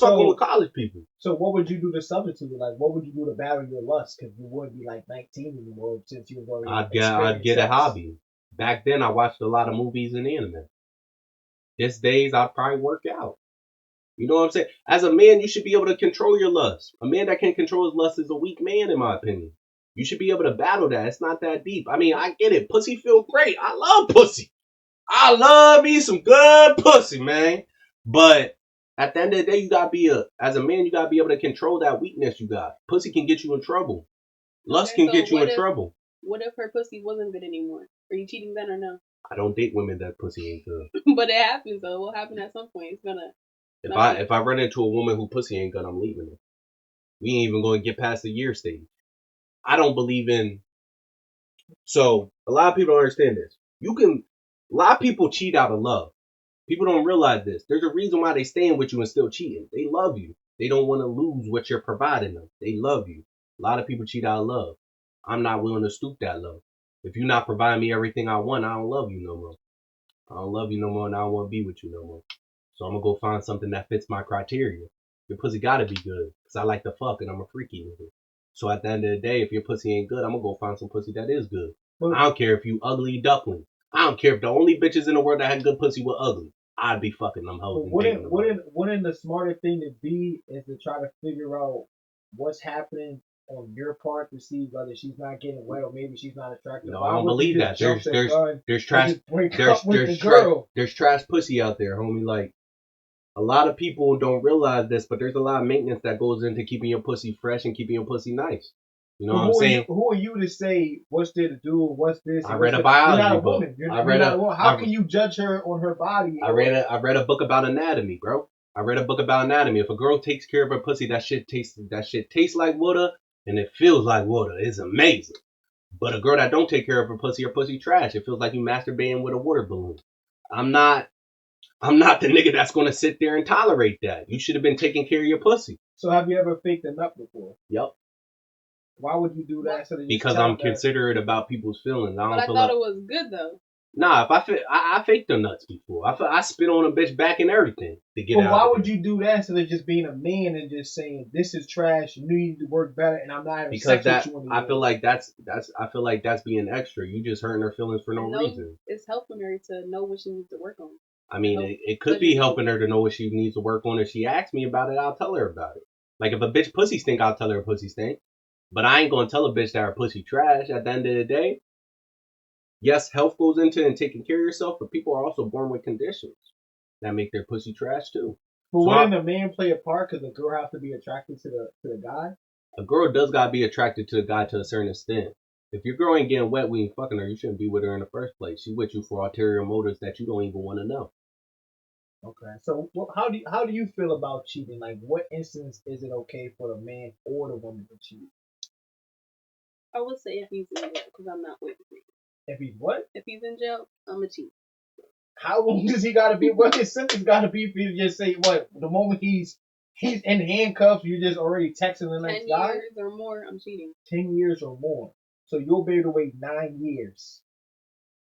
Fucking with college people. So what would you do to substitute? Like, what would you do to battle your lust? Because you wouldn't be like 19 anymore since you was already. I'd get a hobby. Back then, I watched a lot of movies and anime. These days, I'd probably work out. You know what I'm saying? As a man, you should be able to control your lust. A man that can't control his lust is a weak man, in my opinion. You should be able to battle that. It's not that deep. I mean, I get it. Pussy feel great. I love pussy. I love me some good pussy, man. But at the end of the day, as a man, you gotta be able to control that weakness you got. Pussy can get you in trouble. Lust can get you in trouble. What if her pussy wasn't good anymore? Are you cheating then or no? I don't date women that pussy ain't good. But it happens though. It will happen at some point. It's gonna. If I run into a woman who pussy ain't good, I'm leaving her. We ain't even going to get past the year stage. I don't believe in. So a lot of people don't understand this. A lot of people cheat out of love. People don't realize this. There's a reason why they staying with you and still cheating. They love you. They don't want to lose what you're providing them. They love you. A lot of people cheat out of love. I'm not willing to stoop that low. If you're not providing me everything I want, I don't love you no more. And I don't want to be with you no more. So I'm going to go find something that fits my criteria. Your pussy got to be good. Because I like to fuck and I'm a freaky nigga. So at the end of the day, if your pussy ain't good, I'm going to go find some pussy that is good. I don't care if you ugly duckling. I don't care if the only bitches in the world that had good pussy were ugly. I'd be fucking them hoes. Wouldn't the smarter thing to be is to try to figure out what's happening on your part to see whether she's not getting wet or maybe she's not attractive. No, I don't believe that. There's trash pussy out there, homie. Like, a lot of people don't realize this, but there's a lot of maintenance that goes into keeping your pussy fresh and keeping your pussy nice. You know what I'm saying? Who are you to say what's there to do, what's this? I read a biology book. You're not a woman. How can you judge her on her body? I read a book about anatomy, bro. I read a book about anatomy. If a girl takes care of her pussy, that shit tastes like water and it feels like water. It's amazing. But a girl that don't take care of her pussy trash. It feels like you masturbating with a water balloon. I'm not the nigga that's gonna sit there and tolerate that. You should have been taking care of your pussy. So have you ever faked a nut before? Yep. Why would you do that? Because I'm considerate about people's feelings. But I thought it was good though. Nah, if I faked the nuts before. I spit on a bitch back and everything to get out. Why would you do that instead of just being a man and just saying this is trash, you need to work better, and I'm not having sex with you anymore? I feel like that's being extra. You just hurting her feelings for no reason. It's helping her to know what she needs to work on. I mean, it could be helping her to know what she needs to work on. If she asks me about it, I'll tell her about it. Like if a bitch pussy stink, I'll tell her pussy stink. But I ain't gonna tell a bitch that her pussy trash. At the end of the day, yes, health goes into and taking care of yourself, but people are also born with conditions that make their pussy trash too. But wouldn't a man play a part because the girl has to be attracted to the guy? A girl does gotta be attracted to the guy to a certain extent. If your girl ain't getting wet when you fucking her, you shouldn't be with her in the first place. She with you for ulterior motives that you don't even want to know. Okay, so how do you feel about cheating? Like, what instance is it okay for the man or the woman to cheat? I would say if he's in jail, because I'm not with him. If he's what? If he's in jail, I'm a cheat. How long does he gotta be? What his sentence gotta be for you to just say what? The moment he's in handcuffs, you just already texting the next guy? 10 years or more, I'm cheating. 10 years or more. So you'll be able to wait 9 years.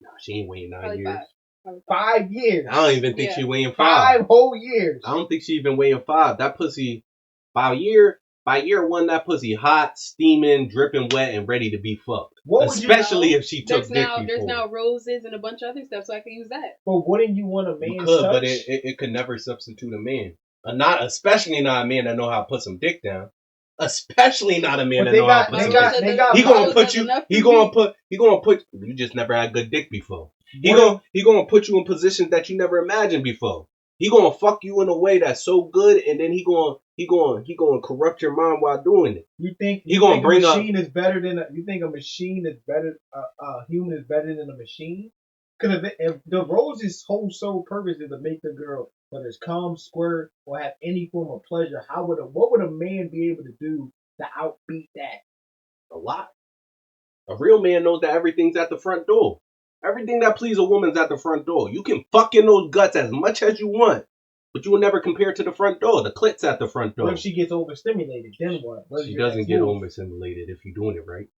No, she ain't waiting 9 Probably years. 5 years. I don't even think she waiting 5. 5 whole years. I don't think she even waiting 5. That pussy, by year 1, that pussy hot, steaming, dripping wet, and ready to be fucked. Especially if she took dick before. There's now roses and a bunch of other stuff, so I can use that. But wouldn't you want a man? You could, but it could never substitute a man. Especially not a man that know how to put some dick down. Especially not a man that know how to put some dick down. He gonna put you. He gonna put. You just never had good dick before. He gonna put you in positions that you never imagined before. He gonna fuck you in a way that's so good, and then he gonna corrupt your mind while doing it. You think he gonna bring a machine is better than you think a machine is better? A human is better than a machine? Because if the rose's whole sole purpose is to make the girl, whether it's come, squirt, or have any form of pleasure, what would a man be able to do to outbeat that? A lot. A real man knows that everything's at the front door. Everything that pleases a woman's at the front door. You can fuck in those guts as much as you want, but you will never compare to the front door. The clit's at the front door. What if she gets overstimulated? Then what? She doesn't get overstimulated if you're doing it right.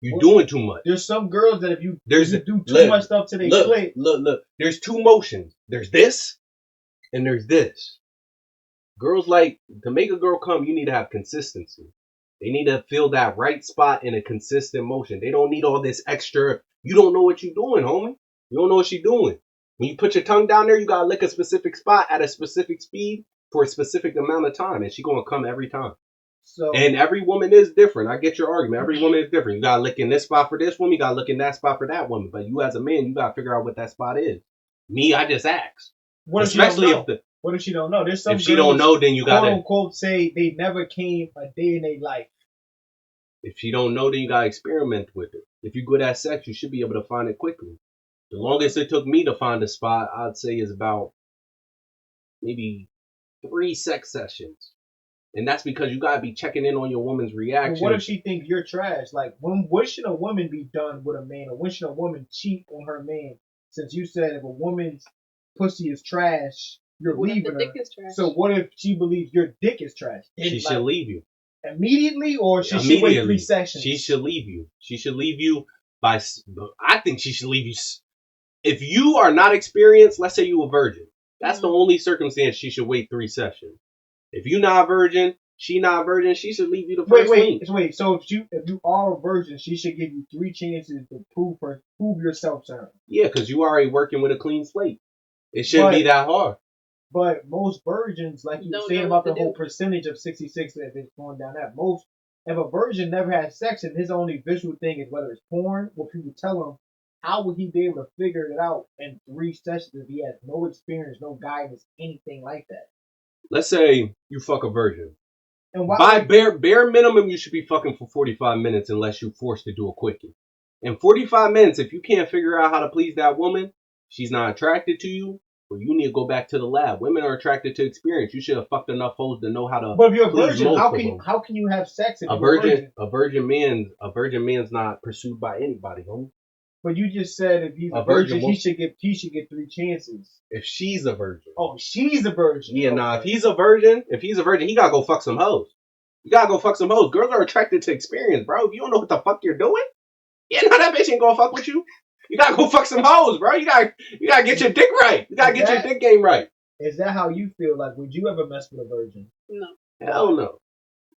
You're doing too much. There's some girls that if you do too much stuff to their clit. Look. There's 2 motions. There's this, and there's this. Girls like, to make a girl come, you need to have consistency. They need to feel that right spot in a consistent motion. They don't need all this extra. You don't know what you're doing, homie. You don't know what you're doing. When you put your tongue down there, you gotta lick a specific spot at a specific speed for a specific amount of time, and she gonna come every time. And every woman is different. I get your argument. Every woman is different. You gotta look in this spot for this woman. You gotta look in that spot for that woman. But you as a man, you gotta figure out what that spot is. Me, I just ask. What if she don't know? There's some if she don't know, then you gotta quote unquote say they never came a day in their life. If she don't know, then you gotta experiment with it. If you're good at sex, you should be able to find it quickly. The longest it took me to find a spot, I'd say, is about maybe 3 sex sessions. And that's because you gotta be checking in on your woman's reaction. But what if she thinks you're trash? Like, when should a woman be done with a man, or when should a woman cheat on her man? Since you said if a woman's pussy is trash, you're leaving her. Dick is trash. So what if she believes your dick is trash? She should leave you. Immediately, or she should wait 3 sessions? She should leave you. She should leave you by. I think she should leave you. If you are not experienced, let's say you a virgin. That's the only circumstance she should wait 3 sessions. If you not a virgin, she not a virgin, she should leave you the first week. Wait. So if you are a virgin, she should give you 3 chances to prove yourself to her. Yeah, because you already working with a clean slate. It shouldn't be that hard. But most virgins, like you saying about the whole percentage of 66, if it's going down that, if a virgin never had sex and his only visual thing is whether it's porn, what people tell him, how would he be able to figure it out in 3 sessions if he has no experience, no guidance, anything like that? Let's say you fuck a virgin. And why? By bare minimum, you should be fucking for 45 minutes unless you're forced to do a quickie. In 45 minutes, if you can't figure out how to please that woman, she's not attracted to you, well, you need to go back to the lab. Women are attracted to experience. You should have fucked enough hoes to know how to. But if you're a please virgin, most how can you have sex if a you're virgin? A virgin man's not pursued by anybody, homie. But you just said if he's a virgin, he should get 3 chances. If she's a virgin. Oh, she's a virgin. Yeah, nah. If he's a virgin, he gotta go fuck some hoes. You gotta go fuck some hoes. Girls are attracted to experience, bro. If you don't know what the fuck you're doing, yeah, no, that bitch ain't gonna fuck with you. You gotta go fuck some hoes, bro. You gotta get your dick right. You gotta get your dick game right. Is that how you feel? Like, would you ever mess with a virgin? No. Hell no.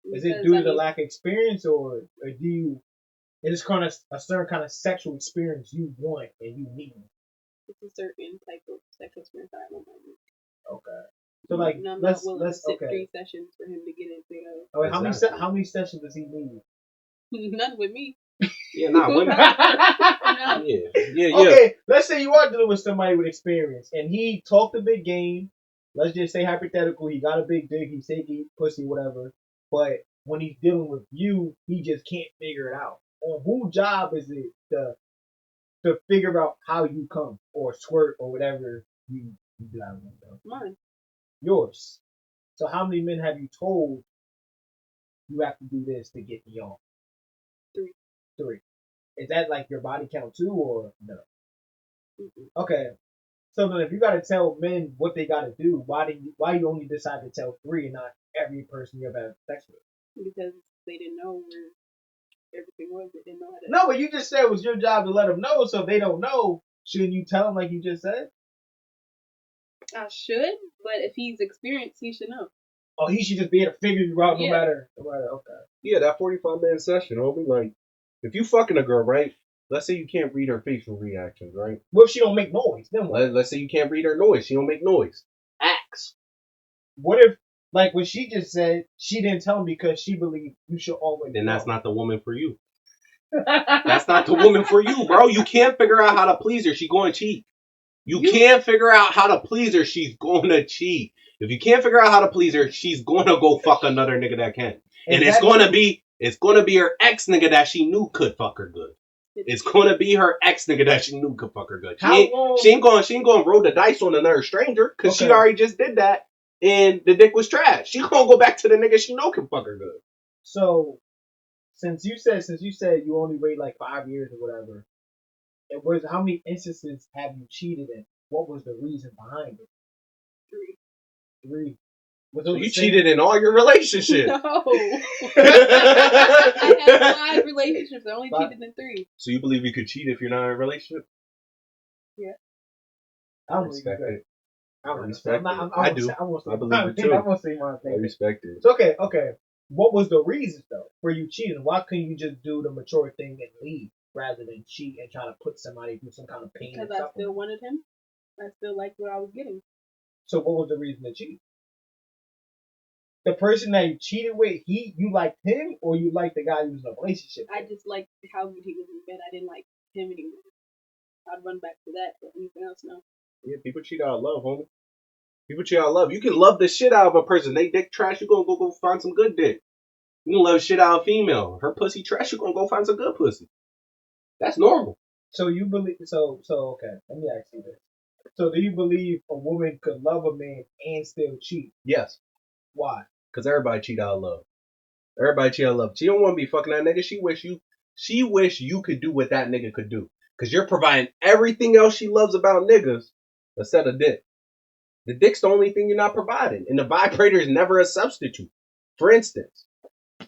Is it due to the lack of experience, or do you? It's kind of a certain kind of sexual experience you want and you need. It's a certain type of sexual experience I want. Okay. So like, I'm let's not willing to sit okay. 3 sessions for him to get into. Oh, how many sessions does he need? None with me. Yeah, nah, women. No. Yeah. Okay, let's say you are dealing with somebody with experience and he talked a big game. Let's just say hypothetical, he got a big dick, he's taking pussy, whatever. But when he's dealing with you, he just can't figure it out. On whose job is it to figure out how you come or squirt or whatever you do? Mine. Yours. So how many men have you told you have to do this to get me on? 3. Is that like your body count too, or no? Mm-mm. Okay. So then, if you gotta tell men what they gotta do, why you only decide to tell 3 and not every person you ever had sex with? Because they didn't know where everything was. They didn't know how to. No, but you just said it was your job to let them know. So if they don't know, shouldn't you tell them like you just said? I should, but if he's experienced, he should know. Oh, he should just be able to figure you out no matter. Okay. Yeah, that 45-minute session, homie. Like, if you fucking a girl, right? Let's say you can't read her facial reactions, right? What if she don't make noise? Then what? Let's say you can't read her noise. She don't make noise. Axe. What if, like what she just said, she didn't tell him because she believed you should always Then know. that's not the woman for you. That's not the woman for you, bro. You can't figure out how to please her. She's going to cheat. You can't figure out how to please her. She's going to cheat. If you can't figure out how to please her, she's going to go fuck another nigga that can. And it's going to be her ex nigga that she knew could fuck her good. It's going to be her ex nigga that she knew could fuck her good. She ain't going to roll the dice on another stranger because she already just did that and the dick was trash. She going to go back to the nigga she know can fuck her good. So, since you said you only wait like 5 years or whatever, how many instances have you cheated in? What was the reason behind it? 3. So you cheated in all your relationships. No. I had 5 relationships. I only cheated in 3. So you believe you could cheat if you're not in a relationship? Yeah. I respect it. I respect it. I do. I believe it too. I won't say my thing. I respect it. So, okay. What was the reason though for you cheating? Why couldn't you just do the mature thing and leave rather than cheat and try to put somebody through some kind of pain? Because I still wanted him. I still liked what I was getting. So what was the reason to cheat? The person that you cheated with, you liked him, or you liked the guy you was in a relationship with? I just liked how good he was in bed. I didn't like him anymore. I'd run back to that, but anything else, no. Yeah, people cheat out of love, homie. People cheat out of love. You can love the shit out of a person. They dick trash, you gonna go find some good dick. You can love shit out of a female. Her pussy trash, you gonna go find some good pussy. That's normal. So you believe? So okay. Let me ask you this. So do you believe a woman could love a man and still cheat? Yes. Why? Because everybody cheat out of love. Everybody cheat out of love. She don't want to be fucking that nigga. She wish you could do what that nigga could do. Because you're providing everything else she loves about niggas instead of dick. The dick's the only thing you're not providing. And the vibrator is never a substitute. For instance,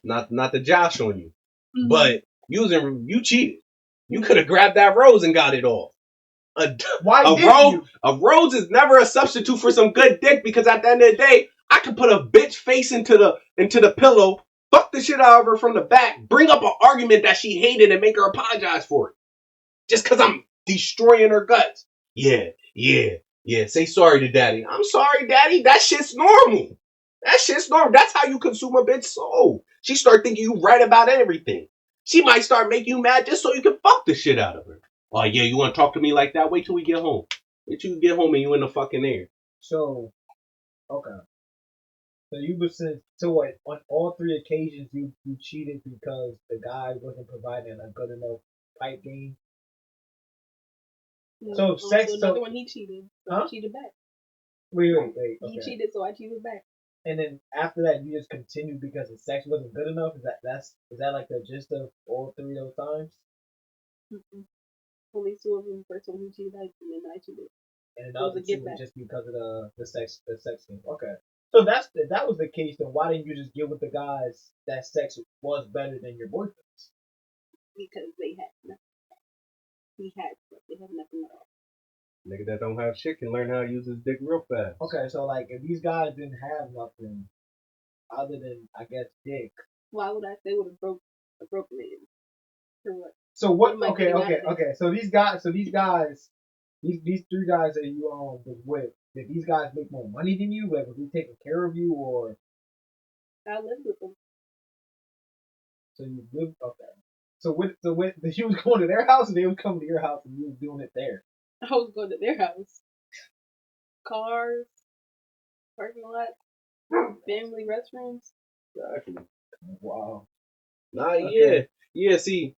not the Josh on you. Mm-hmm. But you cheated. You could have grabbed that rose and got it off. A rose is never a substitute for some good dick because at the end of the day, I could put a bitch face into the pillow, fuck the shit out of her from the back, bring up an argument that she hated and make her apologize for it. Just because I'm destroying her guts. Yeah. Say sorry to daddy. I'm sorry, daddy. That shit's normal. That's how you consume a bitch's soul. She start thinking you right about everything. She might start making you mad just so you can fuck the shit out of her. Oh, yeah, you want to talk to me like that? Wait till we get home. Wait till you get home and you in the fucking air. So, okay. So you were since so what on all three occasions you cheated because the guy wasn't providing a good enough pipe game. No, So sex. So another one he cheated. So I cheated back. Wait. Okay. He cheated, so I cheated back. And then after that, you just continued because the sex wasn't good enough. Is that like the gist of all three of those times? Mm-mm. Only two of them. First one he cheated, and then I cheated. And another two was just because of the sex thing. Okay. So if that was the case, then why didn't you just get with the guys that sex was better than your boyfriends? Because they had nothing. He had, but they had nothing at all. Nigga that don't have shit can learn how to use his dick real fast. Okay, so like if these guys didn't have nothing other than I guess dick, why would I say with a broke man? For what? So what? Okay. So these guys, these three guys that you was with, did these guys make more money than you? Like was he taking care of you or? I lived with them. So you lived So you was going to their house, and they was coming to your house, and you was doing it there. I was going to their house. Cars, parking lot, family restrooms. Exactly. Wow. Nah, yeah. See,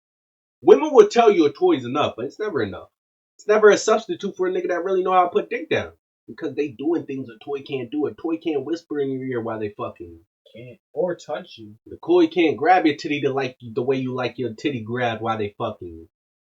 women would tell you a toy's enough, but it's never enough. It's never a substitute for a nigga that really know how to put dick down. Because they doing things a toy can't do. A toy can't whisper in your ear while they fucking. Can't. Or touch you. The toy can't grab your titty the way you like your titty grabbed while they fucking you.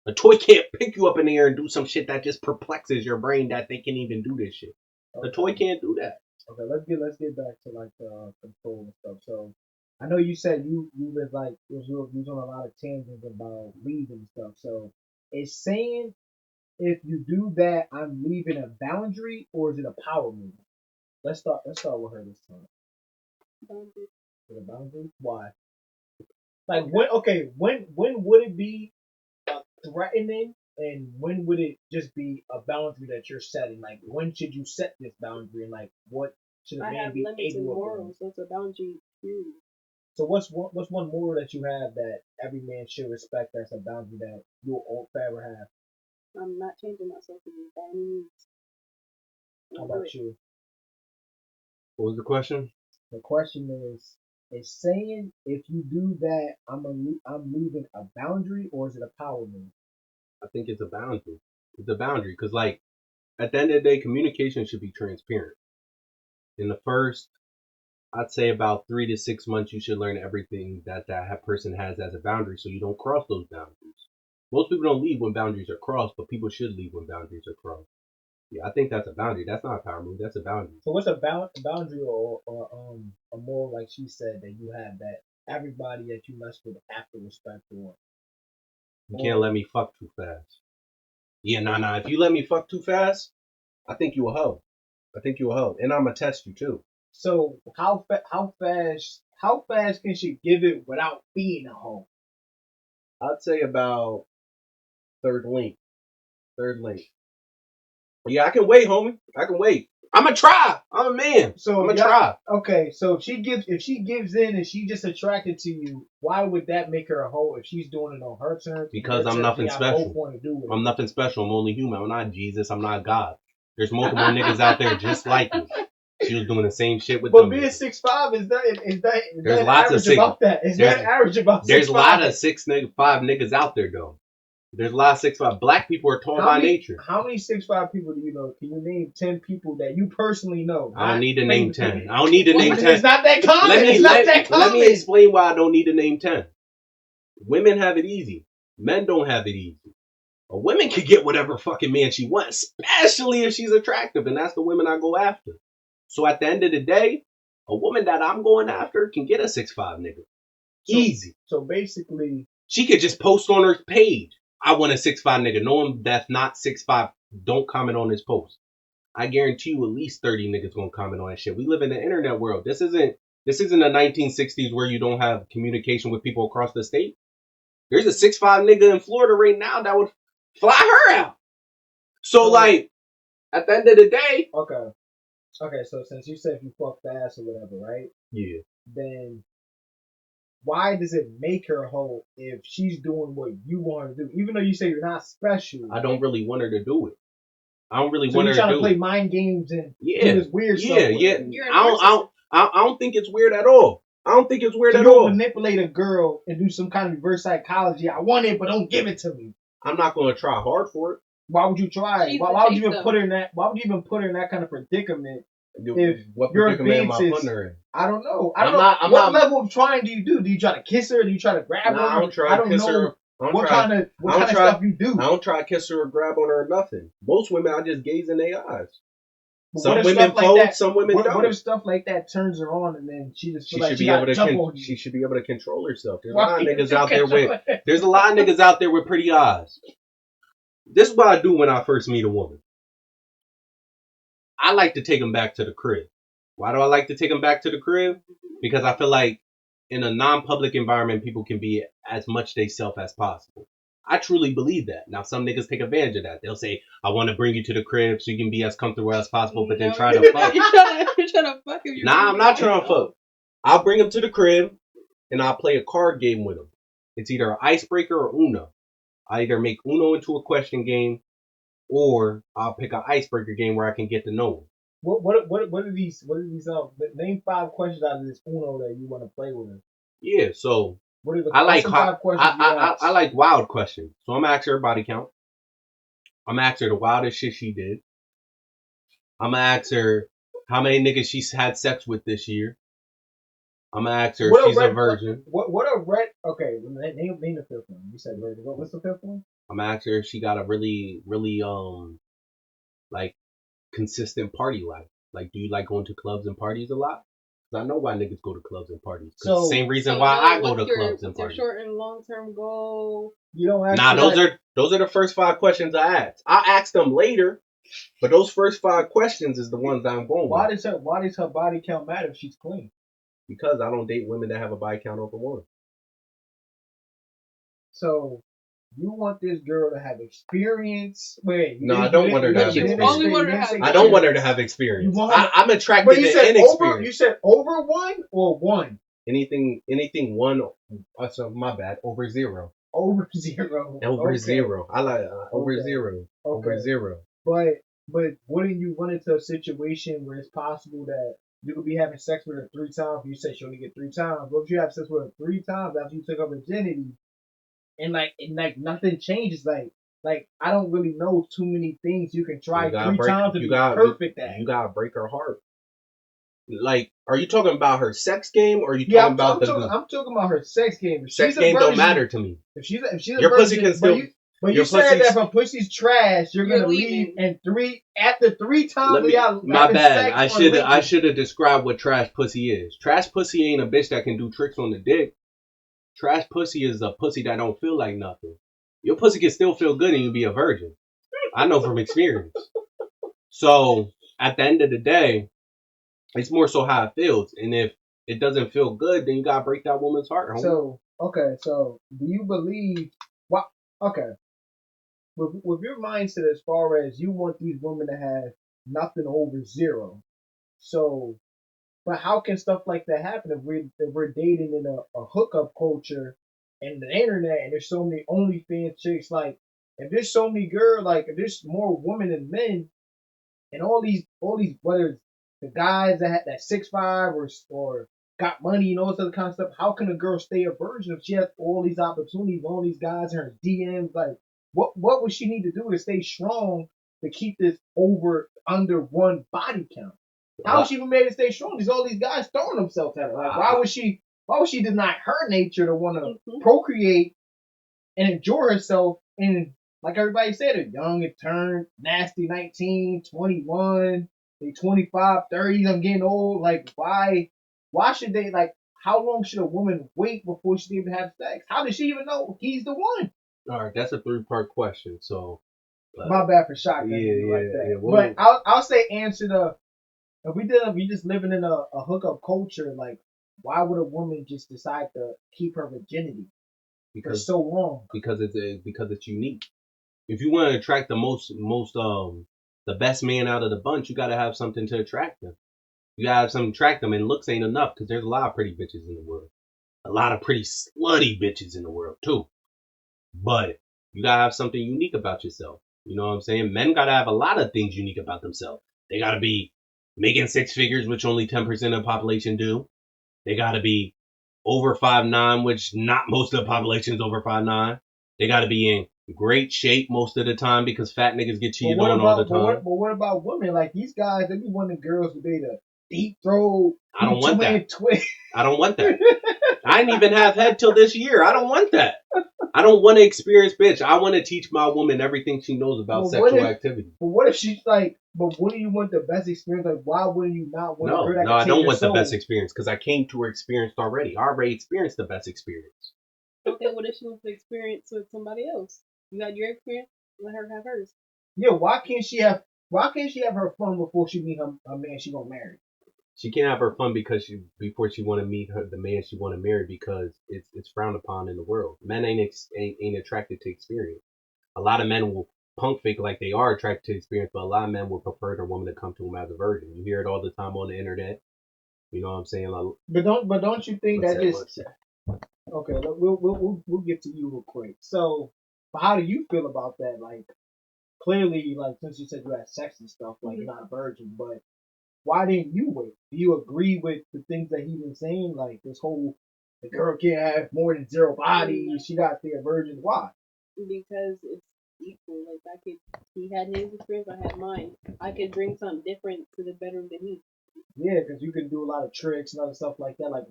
A toy can't pick you up in the air and do some shit that just perplexes your brain that they can even do this shit. Okay. A toy can't do that. Okay, let's get back to like the control and stuff. So I know you said you was like you was on a lot of tangents about leaving and stuff. So is saying if you do that I'm leaving a boundary or is it a power move? Let's start with her this time. Boundary. Is it a boundary? Why? Like when would it be threatening and when would it just be a boundary that you're setting? Like when should you set this boundary and like what should a man be able to? I have limits and morals, so it's a boundary too. So what's one moral that you have that every man should respect? That's a boundary that you'll forever have. I'm not changing myself by any means. How about you? What was the question? The question is saying if you do that I'm leaving a boundary or is it a power move? I think it's a boundary. It's a boundary because like at the end of the day, communication should be transparent. In the first, I'd say about 3 to 6 months, you should learn everything that person has as a boundary so you don't cross those boundaries. Most people don't leave when boundaries are crossed, but people should leave when boundaries are crossed. Yeah, I think that's a boundary. That's not a power move. That's a boundary. So what's a boundary or a moral like she said that you have that everybody that you mess with have to respect or? You can't let me fuck too fast. Yeah, nah. If you let me fuck too fast, I think you a hoe. And I'm gonna test you too. So how fast can she give it without being a hoe? I'd say about third link. Yeah, I can wait, homie. I can wait. I'm gonna try. I'm a man. So I'm gonna try. Okay, so if she gives in and she just attracted to you, why would that make her a hoe if she's doing it on her terms? Because I'm nothing special. I'm nothing special. I'm only human. I'm not Jesus. I'm not God. There's multiple niggas out there just like me. She was doing the same shit with them. But being 6'5" is that there's lots of six. About that? Is that average about 6'5"? There's a lot of 6'5" niggas out there though. There's a lot of 6'5". Black people are tall by nature. How many 6'5" people do you know? Can you name 10 people that you personally know? I don't need to name 10. I don't need to name 10. It's not that common. Let me explain why I don't need to name 10. Women have it easy. Men don't have it easy. A woman can get whatever fucking man she wants, especially if she's attractive, and that's the women I go after. So at the end of the day, a woman that I'm going after can get a 6'5" nigga. Easy. So basically, she could just post on her page, I want a 6'5" nigga. No one that's not 6'5", don't comment on this post. I guarantee you at least 30 niggas gonna comment on that shit. We live in the internet world. This isn't the 1960s where you don't have communication with people across the state. There's a 6'5" nigga in Florida right now that would fly her out. So like, at the end of the day. Okay, so since you said if you fuck fast or whatever, right? Yeah. Then why does it make her hoe if she's doing what you want her to do? Even though you say you're not special. I don't really want her to do it. I don't really want her to do it. So you're trying to play mind games and do this weird stuff. Yeah. I don't think it's weird at all. I don't think it's weird So at you'll all. manipulate a girl and do some kind of reverse psychology. I want it, but don't give it to me. I'm not going to try hard for it. Why would you try? She's Why would you even put her in that? Why would you even put her in that kind of predicament? If What your predicament am I advances, putting her in? I don't know. I'm what not, level of trying do you do? Do you try to kiss her? Do you try to grab her? I don't try to kiss her. What kind of stuff you do? I don't try to kiss her or grab on her or nothing. Most women, I just gaze in their eyes. But some women fold, some women don't. What if stuff like that turns her on and then she just she should be able to she should be able to control herself. There's a lot of niggas out there with pretty eyes. This is what I do when I first meet a woman. I like to take them back to the crib. Why do I like to take them back to the crib? Because I feel like in a non-public environment, people can be as much they self as possible. I truly believe that. Now, some niggas take advantage of that. They'll say, I want to bring you to the crib so you can be as comfortable as possible, but then try to fuck. You're trying to fuck him. Nah, I'm not trying to fuck. I'll bring him to the crib and I'll play a card game with him. It's either an icebreaker or Uno. I either make Uno into a question game or I'll pick an icebreaker game where I can get to know him. What are these? Name 5 questions out of this Uno that you want to play with him. Yeah, so what are the I like 5 questions I like wild questions. So I'm gonna ask her body count. I'm gonna ask her the wildest shit she did. I'm gonna ask her how many niggas she's had sex with this year. I'm gonna ask her if she's a virgin. Okay, name the 5th one. You said virgin. What's the 5th one? I'm gonna ask her if she got a really like consistent party life. Like, do you like going to clubs and parties a lot? Because I know why niggas go to clubs and parties. So same reason why I go to clubs and parties. Your short and long term goal? You don't ask. Nah, those are the first 5 questions I ask. I'll ask them later, but those first 5 questions is the ones that I'm going why with. Why does her body count matter if she's clean? Because I don't date women that have a body count over 1. So you want this girl to have experience? No, I don't want her to have experience. I don't want her to have experience. I'm attracted to inexperience. You said over 1 or 1? Anything 1. So my bad. Over 0. Over 0. Over 0. I like over 0. Okay. Over 0. But wouldn't you run into a situation where it's possible that you could be having sex with her 3 times? You said she only get 3 times. But if you have sex with her 3 times after you took her virginity, and nothing changes, like I don't really know too many things you can try 3 times to be perfect at. You gotta break her heart. Like, are you talking about her sex game, or are you talking about I'm talking about her sex game. Sex game don't matter to me. If she's a your virgin, pussy can still. But you said that if a pussy's trash, you're gonna leave, and after 3 times. My bad. I should have described what trash pussy is. Trash pussy ain't a bitch that can do tricks on the dick. Trash pussy is a pussy that don't feel like nothing. Your pussy can still feel good and you be a virgin. I know from experience. So at the end of the day, it's more so how it feels. And if it doesn't feel good, then you gotta break that woman's heart. Homie. So do you believe? Well, okay. With your mindset as far as you want these women to have nothing over 0, so, but how can stuff like that happen if we're dating in a hookup culture and the internet and there's so many OnlyFans chicks? Like, if there's so many girls, like if there's more women than men, and all these whether it's the guys that 6'5" or got money and all this other kind of stuff, how can a girl stay a virgin if she has all these opportunities, all these guys in her DMs? Like, what would she need to do to stay strong to keep this under 1 body count? How is she even made to stay strong? There's all these guys throwing themselves at her. Like, why would she deny her nature to want to procreate and enjoy herself? And like everybody said, they're young and turned, nasty 19, 21, they 25, 30s. I'm getting old. Like, why should they, like, how long should a woman wait before she even have sex? How does she even know he's the one? All right, that's a 3-part question. So my bad for shocking you like that. Yeah, but I'll say answer the. If we just living in a hookup culture, like, why would a woman just decide to keep her virginity for so long? Because it's unique. If you want to attract the best man out of the bunch, you got to have something to attract them. You got to have something to attract them, and looks ain't enough because there's a lot of pretty bitches in the world, a lot of pretty slutty bitches in the world too. But you got to have something unique about yourself. You know what I'm saying? Men got to have a lot of things unique about themselves. They got to be making six figures, which only 10% of the population do. They got to be over 5'9", which not most of the population is over 5'9". They got to be in great shape most of the time because fat niggas get cheated on all the time. But what about women? Like these guys, they be wanting girls to be the deep throat. I don't want that. I don't want that. I didn't even have head till this year. I don't want that. I don't want to experience bitch. I want to teach my woman everything she knows about sexual activity. But what if she's like, but wouldn't you want the best experience? Like, why wouldn't you not want her that? No, I don't want the best experience because I came to her experienced already. I already experienced the best experience. Okay, what if she wants to experience with somebody else? You got your experience, let her have hers. Yeah, why can't she have her fun before she meet a man she gonna marry? She can't have her fun before she want to meet the man she want to marry because it's frowned upon in the world. Men ain't attracted to experience. A lot of men will punk fake like they are attracted to experience, but a lot of men would prefer their woman to come to them as a virgin. You hear it all the time on the internet. You know what I'm saying? Like, but don't you think that just okay? We'll get to you real quick. So, how do you feel about that? Like, clearly, like since you said you had sex and stuff, like you're not a virgin, but why didn't you wait? Do you agree with the things that he was saying? Like this whole the girl can't have more than 0 body, she got to be a virgin. Why? Because it's equal. Like he had his experience, I had mine. I could bring something different to the bedroom than me. Yeah, because you can do a lot of tricks and other stuff like that. Like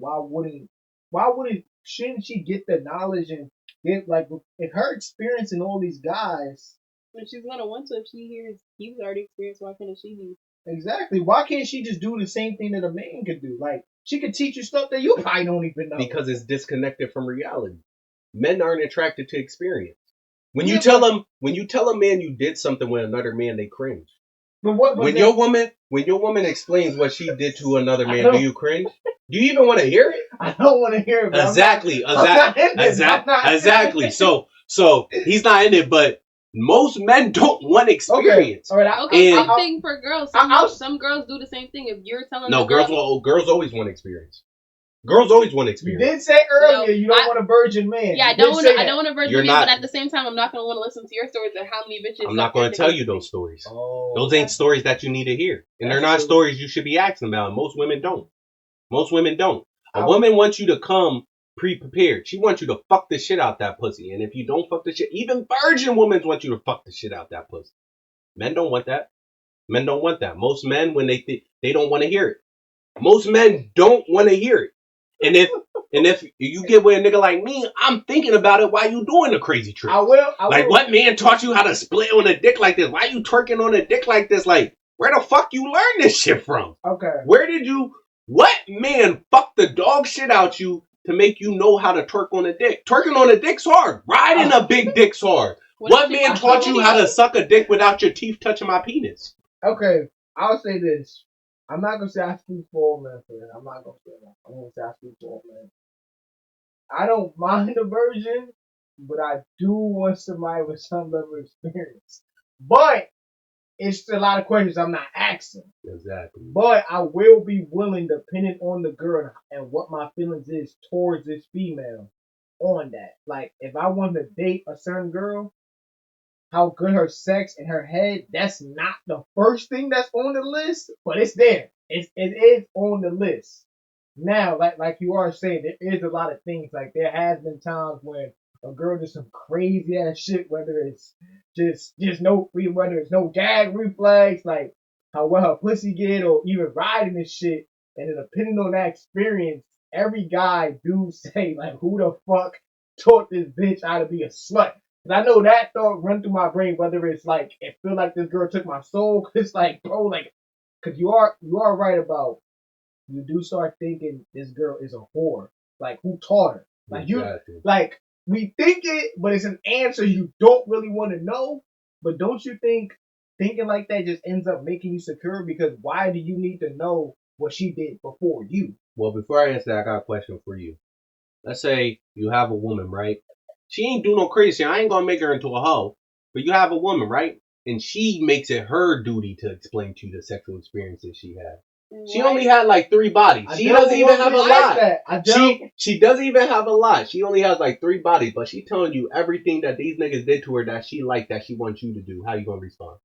shouldn't she get the knowledge and get like if her experience and all these guys? But she's gonna want to if she hears he's already experienced. Why can't she be? Exactly. Why can't she just do the same thing that a man could do? Like she could teach you stuff that you probably don't even know. Because it's disconnected from reality. Men aren't attracted to experience. When you tell a man you did something with another man, they cringe. But when your woman explains what she did to another man, do you cringe? Do you even want to hear it? I don't want to hear it. Exactly. So he's not in it, but most men don't want experience. Okay. All right. Same thing for girls. Some girls do the same thing. If you're telling girls always want experience. Girls always want experience. You did say earlier you don't want a virgin man. Yeah, I don't want a virgin man, but at the same time, I'm not going to want to listen to your stories of how many bitches. I'm not going to tell you those stories. Oh, those ain't stories that you need to hear. And they're not stories you should be asking about. Most women don't. A woman wants you to come pre-prepared. She wants you to fuck the shit out that pussy. And if you don't fuck the shit, even virgin women want you to fuck the shit out that pussy. Men don't want that. Most men, when they don't want to hear it. Most men don't want to hear it. And if you get with a nigga like me, I'm thinking about it while you doing the crazy trick. I will. What man taught you how to split on a dick like this? Why you twerking on a dick like this? Like, where the fuck you learn this shit from? Okay. What man fucked the dog shit out you to make you know how to twerk on a dick? Twerking on a dick's hard. Riding a big dick's hard. What man taught you how to suck a dick without your teeth touching my penis? Okay, I'll say this. I'm not gonna say I speak for all men for that. I'm not gonna say that. I'm gonna say I speak for all men. I don't mind a virgin, but I do want somebody with some level of experience. But it's a lot of questions I'm not asking. Exactly. But I will be willing, depending on the girl and what my feelings is towards this female, on that. Like, if I want to date a certain girl, how good her sex and her head, that's not the first thing that's on the list, but it's there. It is on the list. Now, like you are saying, there is a lot of things. Like, there has been times when a girl does some crazy ass shit, whether it's whether it's no gag reflex, like how well her pussy get, or even riding this shit. And then depending on that experience, every guy do say, like, who the fuck taught this bitch how to be a slut? And I know that thought run through my brain, whether it's like, it feel like this girl took my soul. It's like, bro, like, cause you are right about, you do start thinking this girl is a whore. Like, who taught her? Like, like, we think it, but it's an answer you don't really want to know. But don't you think thinking like that just ends up making you secure? Because why do you need to know what she did before you? Well, before I answer that, I got a question for you. Let's say you have a woman, right? She ain't do no crazy. I ain't gonna make her into a hoe. But you have a woman, right? And she makes it her duty to explain to you the sexual experiences she had. She only had like 3 bodies. She doesn't even have a lot. She doesn't even have a lot. She only has like 3 bodies, but she telling you everything that these niggas did to her that she liked, that she wants you to do. How you gonna respond?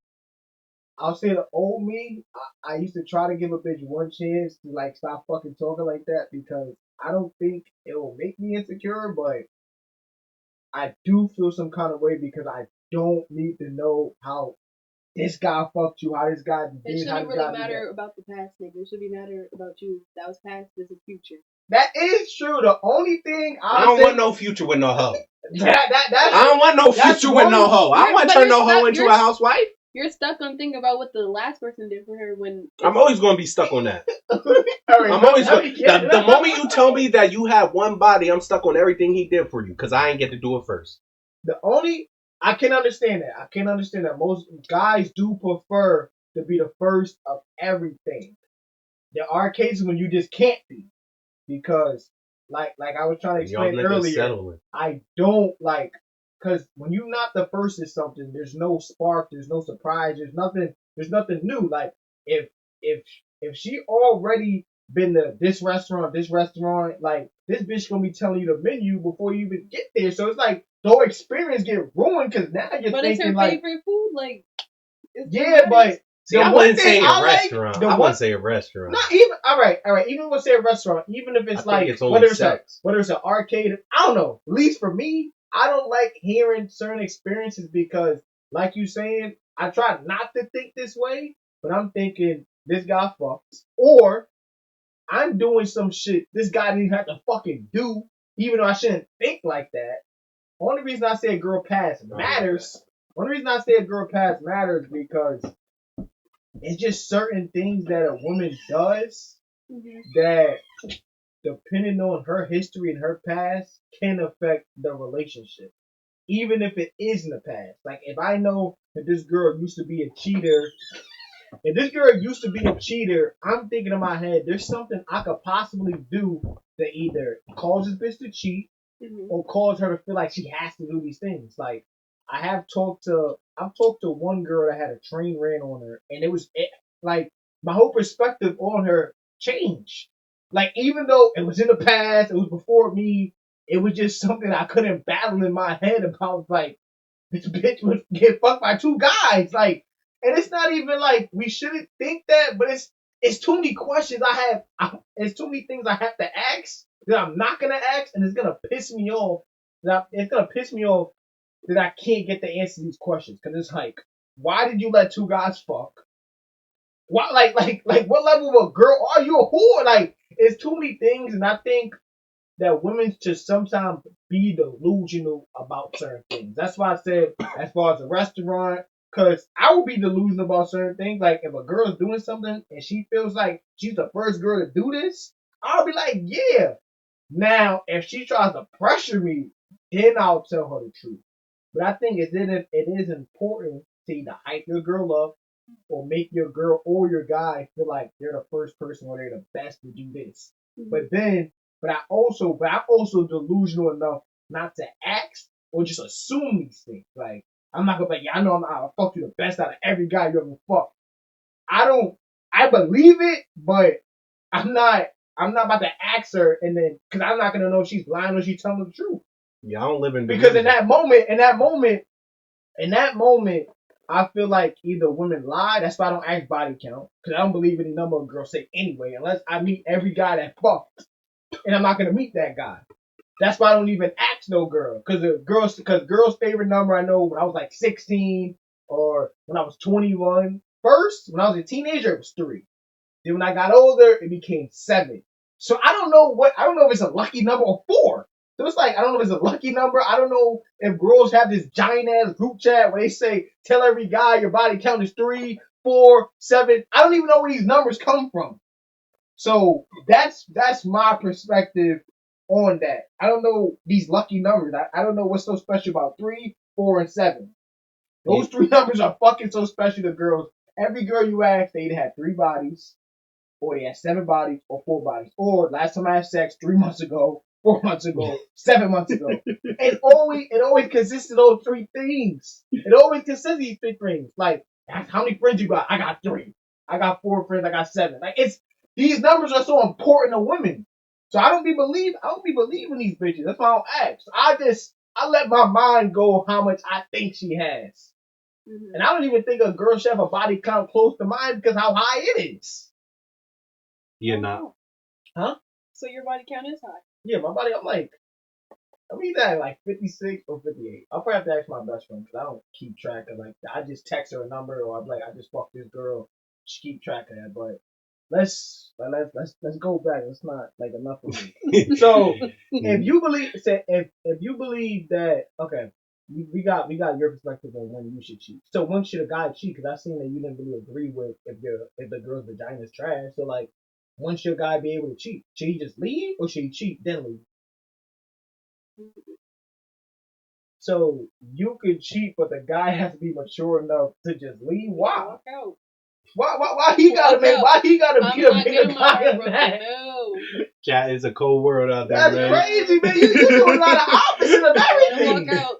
I'll say the old me, I used to try to give a bitch one chance to like stop fucking talking like that because I don't think it will make me insecure, but I do feel some kind of way because I don't need to know how this guy fucked you, how this guy It did, how shouldn't this guy really did matter that. about the past, nigga. It should be matter about you. That was past. This is future. That is true. The only thing I I'll don't say want no future with no hoe. that's I don't want no that's future with no one. hoe. I don't want to turn no hoe into a housewife. You're stuck on thinking about what the last person did for her when I'm always going to be stuck on that. All right, I'm always the moment you tell me that you have one body, I'm stuck on everything he did for you because I ain't get to do it first. The only I can understand that. I can understand that most guys do prefer to be the first of everything. There are cases when you just can't be because, like I was trying to Y'all explain niggas earlier, settling. I don't like because when you're not the first in something, there's no spark, there's no surprise, there's nothing new. Like if if if she already been to this restaurant, like this bitch gonna be telling you the menu before you even get there. So it's like the whole experience get ruined because now you're but thinking it's her like, favorite food, like yeah, but See, the I one wouldn't thing say a I like, restaurant. the I one wouldn't say a restaurant. not even all right. Even when say a restaurant, even if it's I like think it's only sex. whether it's an arcade, I don't know. At least for me, I don't like hearing certain experiences because, like you saying, I try not to think this way, but I'm thinking this guy fucks, or I'm doing some shit this guy didn't have to fucking do, even though I shouldn't think like that. Only reason I say a girl pass matters. Only reason I say a girl pass matters because it's just certain things that a woman does that, depending on her history and her past, can affect the relationship. Even if it is in the past. Like if I know that this girl used to be a cheater, if this girl used to be a cheater, I'm thinking in my head, there's something I could possibly do that either cause this bitch to cheat or cause her to feel like she has to do these things. Like I've talked to one girl that had a train ran on her, and like my whole perspective on her changed. Like even though it was in the past, it was before me, it was just something I couldn't battle in my head about. Like this bitch was get fucked by two guys. Like, and it's not even like we shouldn't think that, but it's too many questions it's too many things I have to ask that I'm not gonna ask, and it's gonna piss me off. It's gonna piss me off that I can't get the answer to these questions because it's like, why did you let two guys fuck? Why, like, what level of a girl are you a whore? Like, it's too many things, and I think that women should sometimes be delusional about certain things. That's why I said, as far as a restaurant, because I would be delusional about certain things. Like, if a girl's doing something and she feels like she's the first girl to do this, I'll be like, yeah. Now, if she tries to pressure me, then I'll tell her the truth. But I think it is important to either hype your girl up or make your girl or your guy feel like they're the first person or they're the best to do this. But then, I'm also delusional enough not to ask or just assume these things. Like, I'm not gonna be like, yeah, I know I'll fuck you the best out of every guy you ever fuck. I believe it, but I'm not about to ask her and then, cause I'm not gonna know if she's lying or she's telling the truth. Yeah, I don't live in Because delusion. in that moment, I feel like either women lie. That's why I don't ask body count because I don't believe any number of girls say anyway, unless I meet every guy that fucked, and I'm not gonna meet that guy. That's why I don't even ask no girl because girls' favorite number I know when I was like 16 or when I was 21. First, when I was a teenager, it was 3. Then when I got older, it became 7. So I don't know if it's a lucky number or 4. So it's like, I don't know if it's a lucky number. I don't know if girls have this giant ass group chat where they say, tell every guy your body count is 3, 4, 7. I don't even know where these numbers come from. So that's my perspective on that. I don't know these lucky numbers. I don't know what's so special about 3, 4, and 7. Those 3 numbers are fucking so special to girls. Every girl you ask, they either had 3 bodies, or they had 7 bodies, or 4 bodies. Or last time I had sex 3 months ago, 4 months ago, 7 months ago. It always consists of those 3 things. It always consists of these 3 things. Like, how many friends you got? I got 3. I got 4 friends. I got 7. Like, these numbers are so important to women. So I don't be believing these bitches. That's why I don't ask. I let my mind go how much I think she has. Mm-hmm. And I don't even think a girl should have a body count close to mine because how high it is. You're not. Huh? So your body count is high. Yeah, my body, I'm either like 56 or 58. I'll probably have to ask my best friend because I don't keep track of like, I just text her a number or I'm like, I just fucked this girl. She keep track of that. But let's go back. It's not like enough of me. So if you believe that, okay, we got your perspective on when you should cheat. So when should a guy cheat? Because I seen that you didn't really agree with if the girl's vagina is trash. So like, when should a guy be able to cheat? Should he just leave or should he cheat then leave? So you could cheat, but the guy has to be mature enough to just leave. Why? Walk out. Why he gotta make? Why he gotta be a bigger guy than that? No. Chat is a cold world out there, That's man. crazy, man. You doing a lot of opposite of everything. Walk out.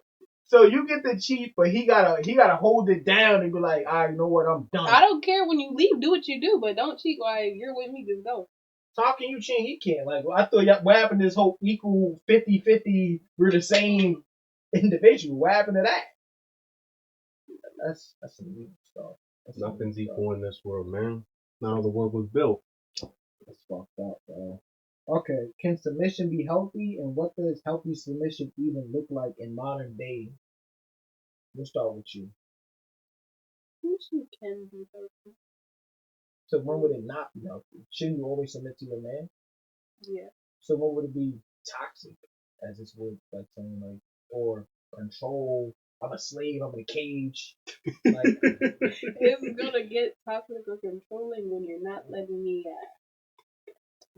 So you get to cheat, but he gotta hold it down and be like, all right, you know what, I'm done. I don't care when you leave. Do what you do, but don't cheat while you're with me. Just go. So how can you cheat? He can't. Like, I thought what happened to this whole equal 50-50, we're the same individual. What happened to that? That's some weird stuff. Nothing's equal in this world, man. Not how the world was built. That's fucked up, bro. Okay, can submission be healthy, and what does healthy submission even look like in modern day? We'll start with you. Submission can be healthy. So when would it not be healthy? Shouldn't you always submit to your man? Yeah. So when would it be toxic, as this word like saying like, or control? I'm a slave. I'm in a cage. Like, it's gonna get toxic or controlling when you're not letting me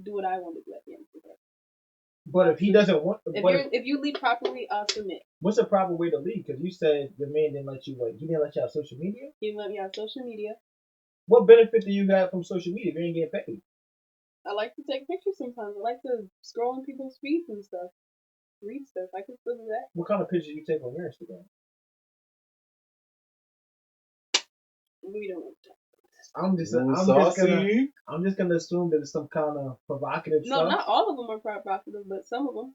do what I want to do at the end of the day. But if he doesn't want, if you lead properly, I'll submit. What's the proper way to lead? Because you said the man didn't let you. Like, he didn't let you have social media. He didn't let me have social media. What benefit do you got from social media if you ain't getting paid? I like to take pictures sometimes. I like to scroll on people's feeds and stuff, read stuff. I can still do that. What kind of pictures you take on your Instagram? We don't want to. I'm just gonna assume that it's some kind of provocative stuff. No, not all of them are provocative, but some of them.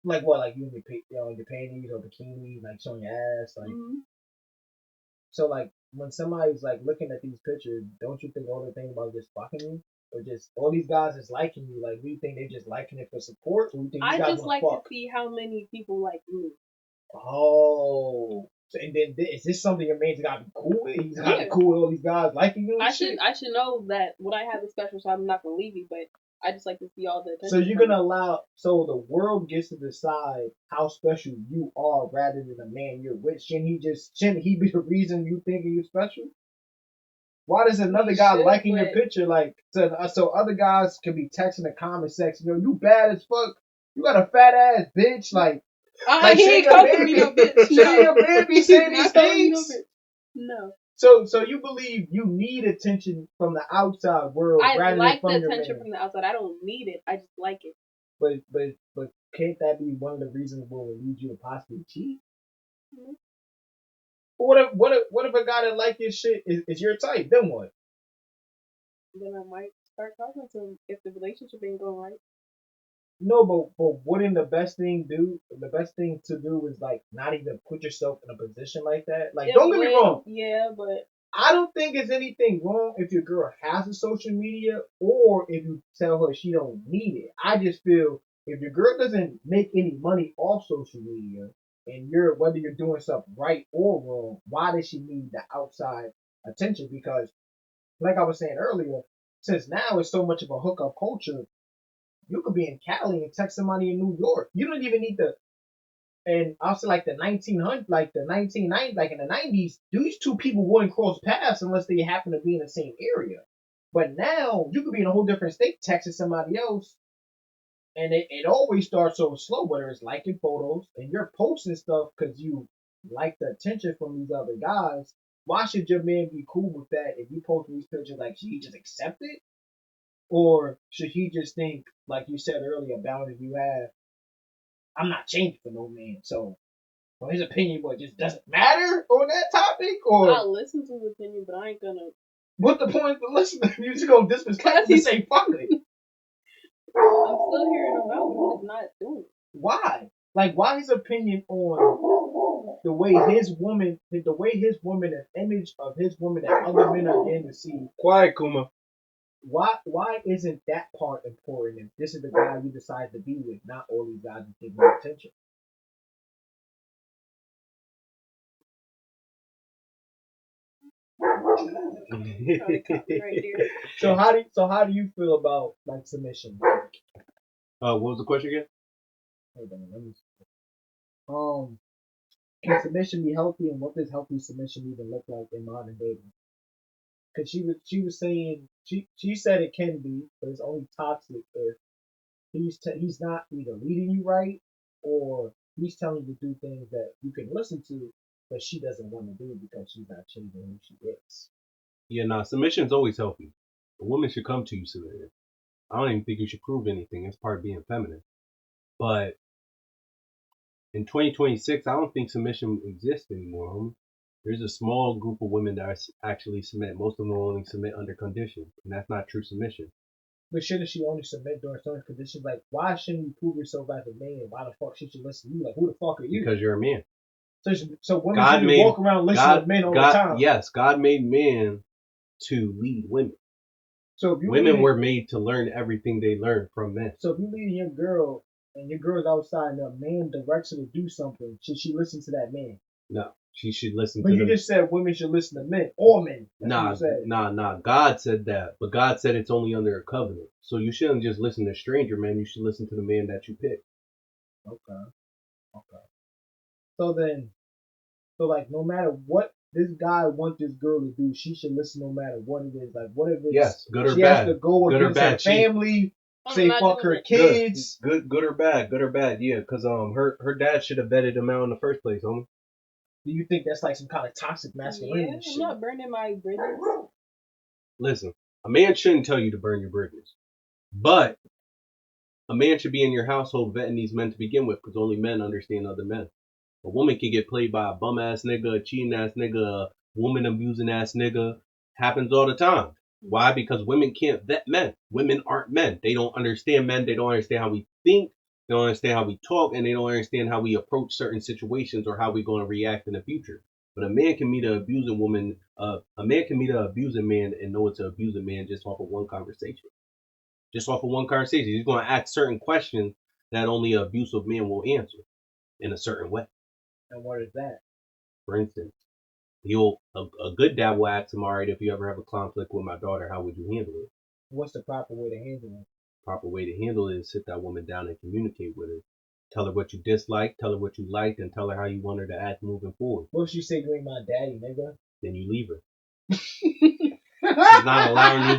Like what? Like you in your panties or bikini, like showing your ass, like. Mm-hmm. So like when somebody's like looking at these pictures, don't you think all they're thinking about just fucking you, or just all these guys is liking you? Like, do you think they just liking it for support, or you think I guys just like fuck? to see how many people like me. Oh. So, and then is this something your man's gotta be cool with? He's gotta be cool with all these guys liking you. I should know that what I have is special, so I'm not gonna leave you. But I just like to see all the attention. So you're gonna allow, so the world gets to decide how special you are rather than the man you're with. Shouldn't he be the reason you thinking you're special? Why does another guy liking your picture like so other guys can be texting the comment section, yo, you bad as fuck. You got a fat ass bitch, like. He ain't calling me no bitch. Should your man be saying these things? No. So you believe you need attention from the outside world rather than from your man? I like the attention from the outside. I don't need it. I just like it. But can't that be one of the reasons what would lead you to possibly cheat? Mm-hmm. What if a guy that like your shit is your type? Then what? Then I might start talking to him if the relationship ain't going right. No, but wouldn't the best thing to do is like not even put yourself in a position like that? Like, don't get me wrong. Yeah, but I don't think it's anything wrong if your girl has a social media or if you tell her she don't need it. I just feel if your girl doesn't make any money off social media and whether you're doing something right or wrong, why does she need the outside attention? Because like I was saying earlier, since now it's so much of a hookup culture, you could be in Cali and text somebody in New York. You don't even need to. And also, like the 1900s, like the 1990s, like in the 90s, these two people wouldn't cross paths unless they happen to be in the same area. But now you could be in a whole different state texting somebody else, and it always starts so slow. Whether it's liking photos and you're posting stuff because you like the attention from these other guys. Why should your man be cool with that if you post these pictures? Like, should he just accept it? Or should he just think, like you said earlier, boundaries you have, I'm not changing for no man. So, well, his opinion, just doesn't matter on that topic? Or I'll listen to his opinion, but I ain't gonna. What the point of listening? You just gonna disrespect and say fuck it. I'm still hearing him out, but he's not doing it. Why? Like, why his opinion on the way his woman, an image of his woman that other men are getting to see. Quiet, Kuma. Why isn't that part important? If this is the guy you decide to be with, not all these guys who give you attention. So how do you feel about like submission? What was the question again? Hold on, let me see. Can submission be healthy, and what does healthy submission even look like in modern dating? Because she was saying she said it can be, but it's only toxic if he's not either leading you right or he's telling you to do things that you can listen to, but she doesn't want to do because she's not changing who she is. Yeah, nah, submission's always healthy. A woman should come to you submitted. I don't even think you should prove anything. It's part of being feminine. But in 2026, I don't think submission exists anymore, homie. There's a small group of women that actually submit. Most of them only submit under conditions, and that's not true submission. But shouldn't she only submit during certain conditions? Like, why shouldn't you prove yourself as a man? Why the fuck she should listen to you? Like, who the fuck are you? Because you're a man. So women shouldn't walk around listening to men all the time. Yes, God made men to lead women. So if women were made to learn everything they learned from men. So if you leading your girl and your girl's outside and a man directs her to do something, should she listen to that man? No, she should listen but to you just said women should listen to men. All men. Nah. God said that. But God said it's only under a covenant. So you shouldn't just listen to stranger men. You should listen to the man that you pick. Okay. So like no matter what this guy wants this girl to do, she should listen no matter what it is. Like what if it's good or she bad. has to go against her family, say fuck her kids. Good or bad. Yeah, because her dad should have vetted him out in the first place, homie. Do you think that's like some kind of toxic masculinity shit? I'm not burning my bridges. Listen, a man shouldn't tell you to burn your bridges. But a man should be in your household vetting these men to begin with, because only men understand other men. A woman can get played by a bum ass nigga, a cheating ass nigga, a woman abusing ass nigga. Happens all the time. Why? Because women can't vet men. Women aren't men. They don't understand men. They don't understand how we think. They don't understand how we talk, and they don't understand how we approach certain situations or how we're going to react in the future. But a man can meet an abusing woman. A man can meet an abusing man and know it's an abusing man just off of one conversation. Just off of one conversation, he's going to ask certain questions that only an abusive man will answer in a certain way. And what is that? For instance, a good dad will ask him, all right, if you ever have a conflict with my daughter, how would you handle it? What's the proper way to handle it? Proper way to handle it is sit that woman down and communicate with her. Tell her what you dislike, tell her what you liked, and tell her how you want her to act moving forward. What if she say you ain't my daddy, nigga? Then you leave her. She's not allowing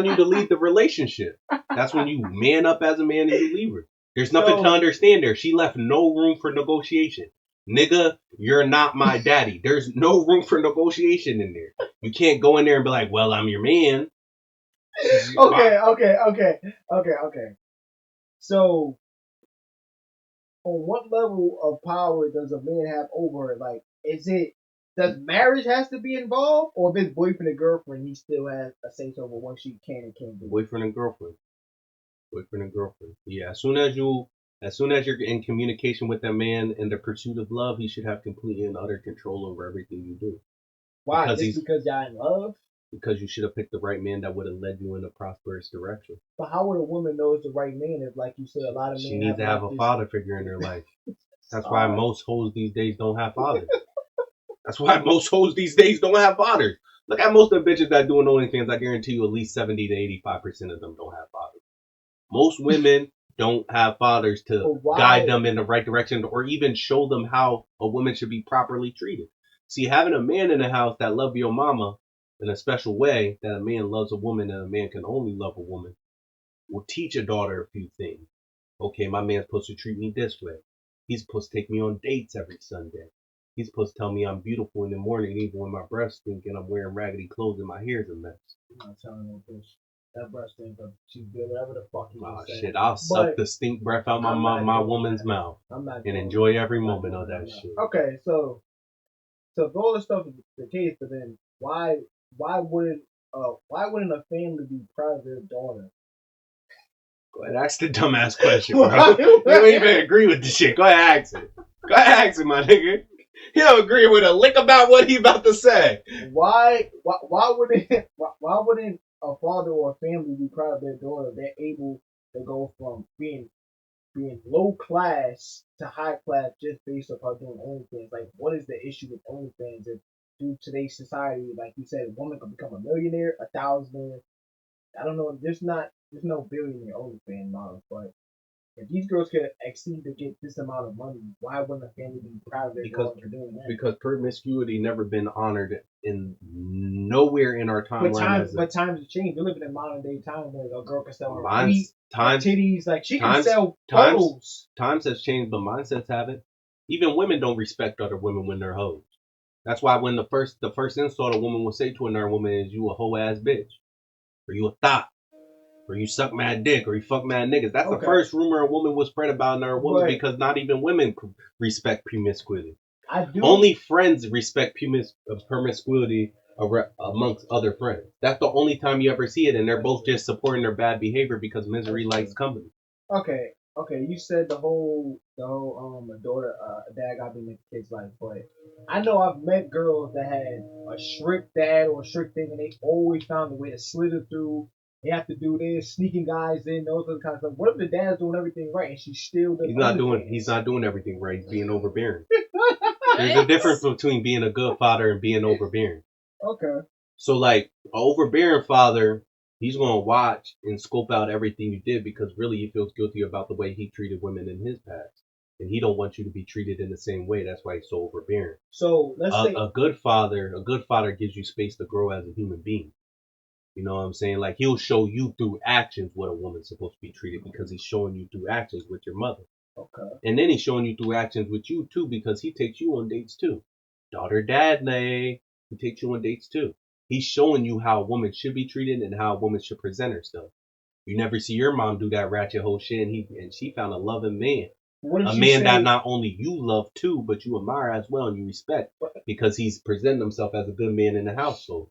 you to lead the relationship. That's when you man up as a man and you leave her. There's nothing to understand there. She left no room for negotiation. Nigga, you're not my daddy. There's no room for negotiation in there. You can't go in there and be like, well, I'm your man. Okay. So, on what level of power does a man have over her? Like, does marriage has to be involved? Or if it's boyfriend and girlfriend, he still has a say over what she can and can't do? Boyfriend and girlfriend. Yeah, as soon as you're in communication with that man in the pursuit of love, he should have complete and utter control over everything you do. Why? Because y'all in love? Because you should have picked the right man that would have led you in a prosperous direction. But how would a woman know it's the right man if, like you said, a lot of men she needs to have a father figure in her life. That's why most hoes these days don't have fathers. Look at most of the bitches that doing OnlyFans. I guarantee you at least 70 to 85% of them don't have fathers. Most women don't have fathers to guide them in the right direction or even show them how a woman should be properly treated. See, having a man in the house that love your mama in a special way that a man loves a woman and a man can only love a woman will teach a daughter a few things. Okay, my man's supposed to treat me this way. He's supposed to take me on dates every Sunday. He's supposed to tell me I'm beautiful in the morning even when my breasts stink and I'm wearing raggedy clothes and my hair's a mess. I'm not telling no bitch. That breath stink, but she's good, whatever the fuck you want to say. Shit, I'll suck the stink breath out my woman's mouth and enjoy every moment of that shit. Okay, so if all this stuff is the case, but then why wouldn't a family be proud of their daughter? Go ahead, ask the dumbass question, bro. You don't even agree with the shit. Go ahead, ask it. Go ask him, my nigga. He don't agree with a lick about what he about to say. Why wouldn't a father or a family be proud of their daughter? They're able to go from being low class to high class just based on her doing OnlyFans. Like, what is the issue with OnlyFans? If through today's society, like you said, a woman can become a millionaire, a thousand. I don't know. There's no billionaire OnlyFans models, but if these girls could exceed to get this amount of money, why wouldn't a family be proud of their daughter for doing that? Because promiscuity never been honored in nowhere in our timeline. But times have changed. We're living in modern day times where a girl can sell her feet, her titties, like she can sell photos. Times has changed, but mindsets haven't. Even women don't respect other women when they're hoes. That's why when the first insult a woman will say to another woman is, "You a hoe ass bitch," or "You a thot," or "You suck mad dick," or "You fuck mad niggas." That's the first rumor a woman will spread about another woman, because not even women respect promiscuity. Only friends respect promiscuity amongst other friends. That's the only time you ever see it, and they're both just supporting their bad behavior because misery likes company. Okay, you said the whole daughter dad got to make the kid's life, but I know I've met girls that had a strict dad or a strict thing, and they always found a way to slither through. They have to do this, sneaking guys in, those other kinds of stuff. What if the dad's doing everything right and she still does? He's not doing everything right. He's being overbearing. There's a difference between being a good father and being overbearing. Okay. So like an overbearing father, he's gonna watch and scope out everything you did because really he feels guilty about the way he treated women in his past. And he don't want you to be treated in the same way. That's why he's so overbearing. So let's say a good father gives you space to grow as a human being. You know what I'm saying? Like he'll show you through actions what a woman's supposed to be treated because he's showing you through actions with your mother. Okay. And then he's showing you through actions with you too because he takes you on dates too. Daughter, dad, nay. He takes you on dates too. He's showing you how a woman should be treated and how a woman should present herself. You never see your mom do that ratchet whole shit, and she found a loving man. A man that not only you love too, but you admire as well and you respect because he's presenting himself as a good man in the household.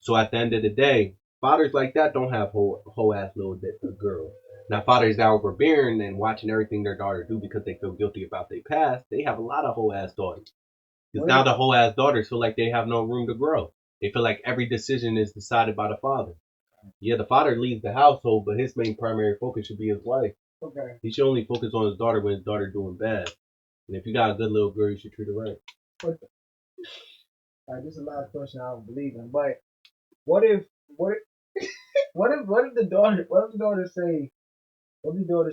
So at the end of the day, fathers like that don't have whole ass little girl. Now fathers that are overbearing and watching everything their daughter do because they feel guilty about their past, they have a lot of whole ass daughters. Because now the whole ass daughters feel like they have no room to grow. They feel like every decision is decided by the father. Yeah, the father leads the household, but his main primary focus should be his wife. Okay. He should only focus on his daughter when his daughter doing bad. And if you got a good little girl, you should treat her right. This is a lot of questions I don't believe in, but what if the daughter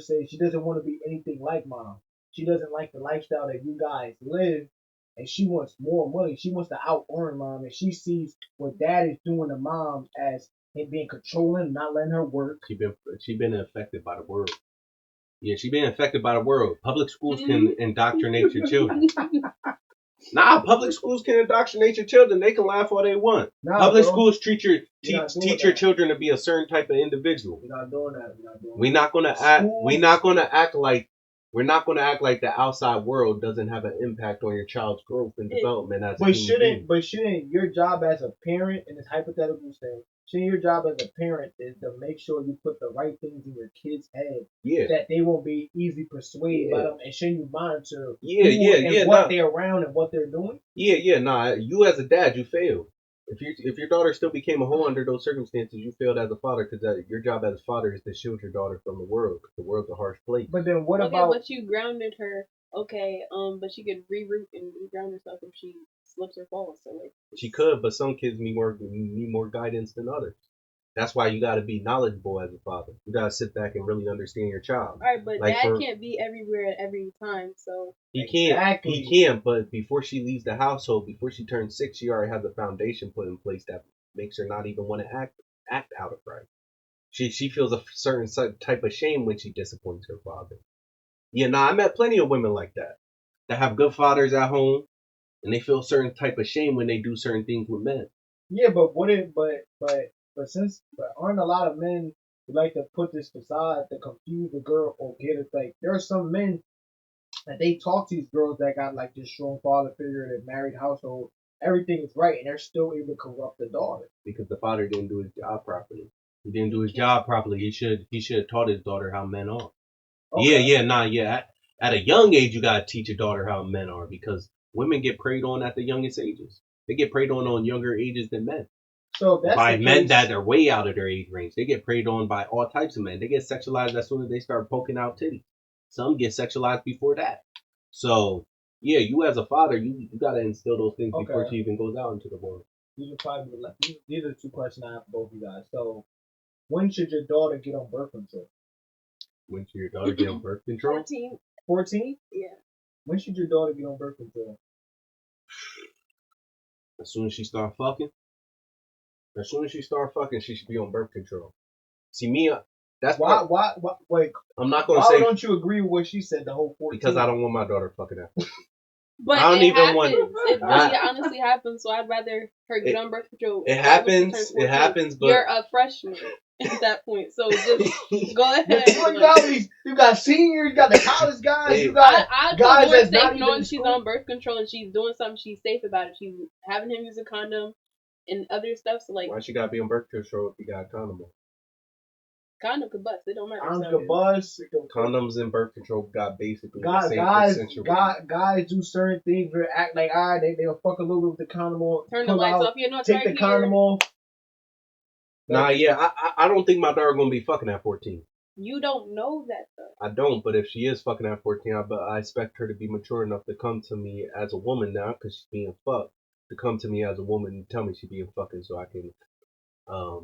say she doesn't want to be anything like mom? She doesn't like the lifestyle that you guys live, and she wants more money. She wants to out earn mom, and she sees what dad is doing to mom as him being controlling, not letting her work. She been affected by the world. Yeah, she been affected by the world. Public schools can indoctrinate your children. Public schools can indoctrinate your children. They can laugh all they want. Public schools teach your children to be a certain type of individual. We're not doing that. We're not gonna act like the outside world doesn't have an impact on your child's growth and development as a human being. But shouldn't your job as a parent, in this hypothetical thing, shouldn't your job as a parent is to make sure you put the right things in your kids' head, that they won't be easily persuaded by them, and shouldn't you monitor what they're around and what they're doing? You as a dad, you failed. If your daughter still became a hoe under those circumstances, you failed as a father because your job as a father is to shield your daughter from the world. Because the world's a harsh place. But then what about? But you grounded her. Okay, but she could reroute and reground herself if she slips or falls. So like she could, but some kids need more guidance than others. That's why you got to be knowledgeable as a father. You got to sit back and really understand your child. All right, but dad can't be everywhere at every time, so he can't. He can, but before she leaves the household, before she turns 6, she already has a foundation put in place that makes her not even want to act out of right. She feels a certain type of shame when she disappoints her father. I met plenty of women like that have good fathers at home, and they feel a certain type of shame when they do certain things with men. Yeah, but aren't a lot of men who like to put this facade to confuse the girl or get it? Like there are some men that they talk to these girls that got like this strong father figure, that married household, everything is right, and they're still able to corrupt the daughter because the father didn't do his job properly. He didn't do his job properly. He should have taught his daughter how men are. Okay. At a young age, you gotta teach your daughter how men are because women get preyed on at the youngest ages. They get preyed on younger ages than men. So that's by the men case. that are way out of their age range. They get preyed on by all types of men. They get sexualized as soon as they start poking out titties. Some get sexualized before that. So yeah, you as a father, you gotta instill those things before she even goes out into the world. These are probably these are 2 questions I have for both of you guys. So when should your daughter get on birth control? When should your daughter get on birth control? 14. 14? Yeah. When should your daughter get on birth control? As soon as she start fucking. As soon as she start fucking, she should be on birth control. See me, that's why. Wait, I'm not gonna say. Why don't you agree with what she said? The whole 14. Because I don't want my daughter fucking that. But I don't it even happens. want. It really honestly happens. So I'd rather her get on birth control. It happens. It happens. But you're a freshman at that point. So just go ahead. You got seniors. You got the college guys. Hey, you got guys that's safe not knowing even she's on birth control and she's doing something. She's safe about it. She's having him use a condom and other stuff. So like, why she gotta be on birth control if you got a condom on? Condom could bust. It don't matter. Condoms could bust. Condoms and birth control got basically the same percentage. Guys do certain things where act like they'll fuck a little bit with the condom on. Turn the lights off. You know, take the condom off. Nah, yeah, I don't think my daughter gonna be fucking at 14. You don't know that though. I don't, but if she is fucking at 14, I expect her to be mature enough to come to me as a woman now, because she's being fucked, to come to me as a woman and tell me she's being fucking so I can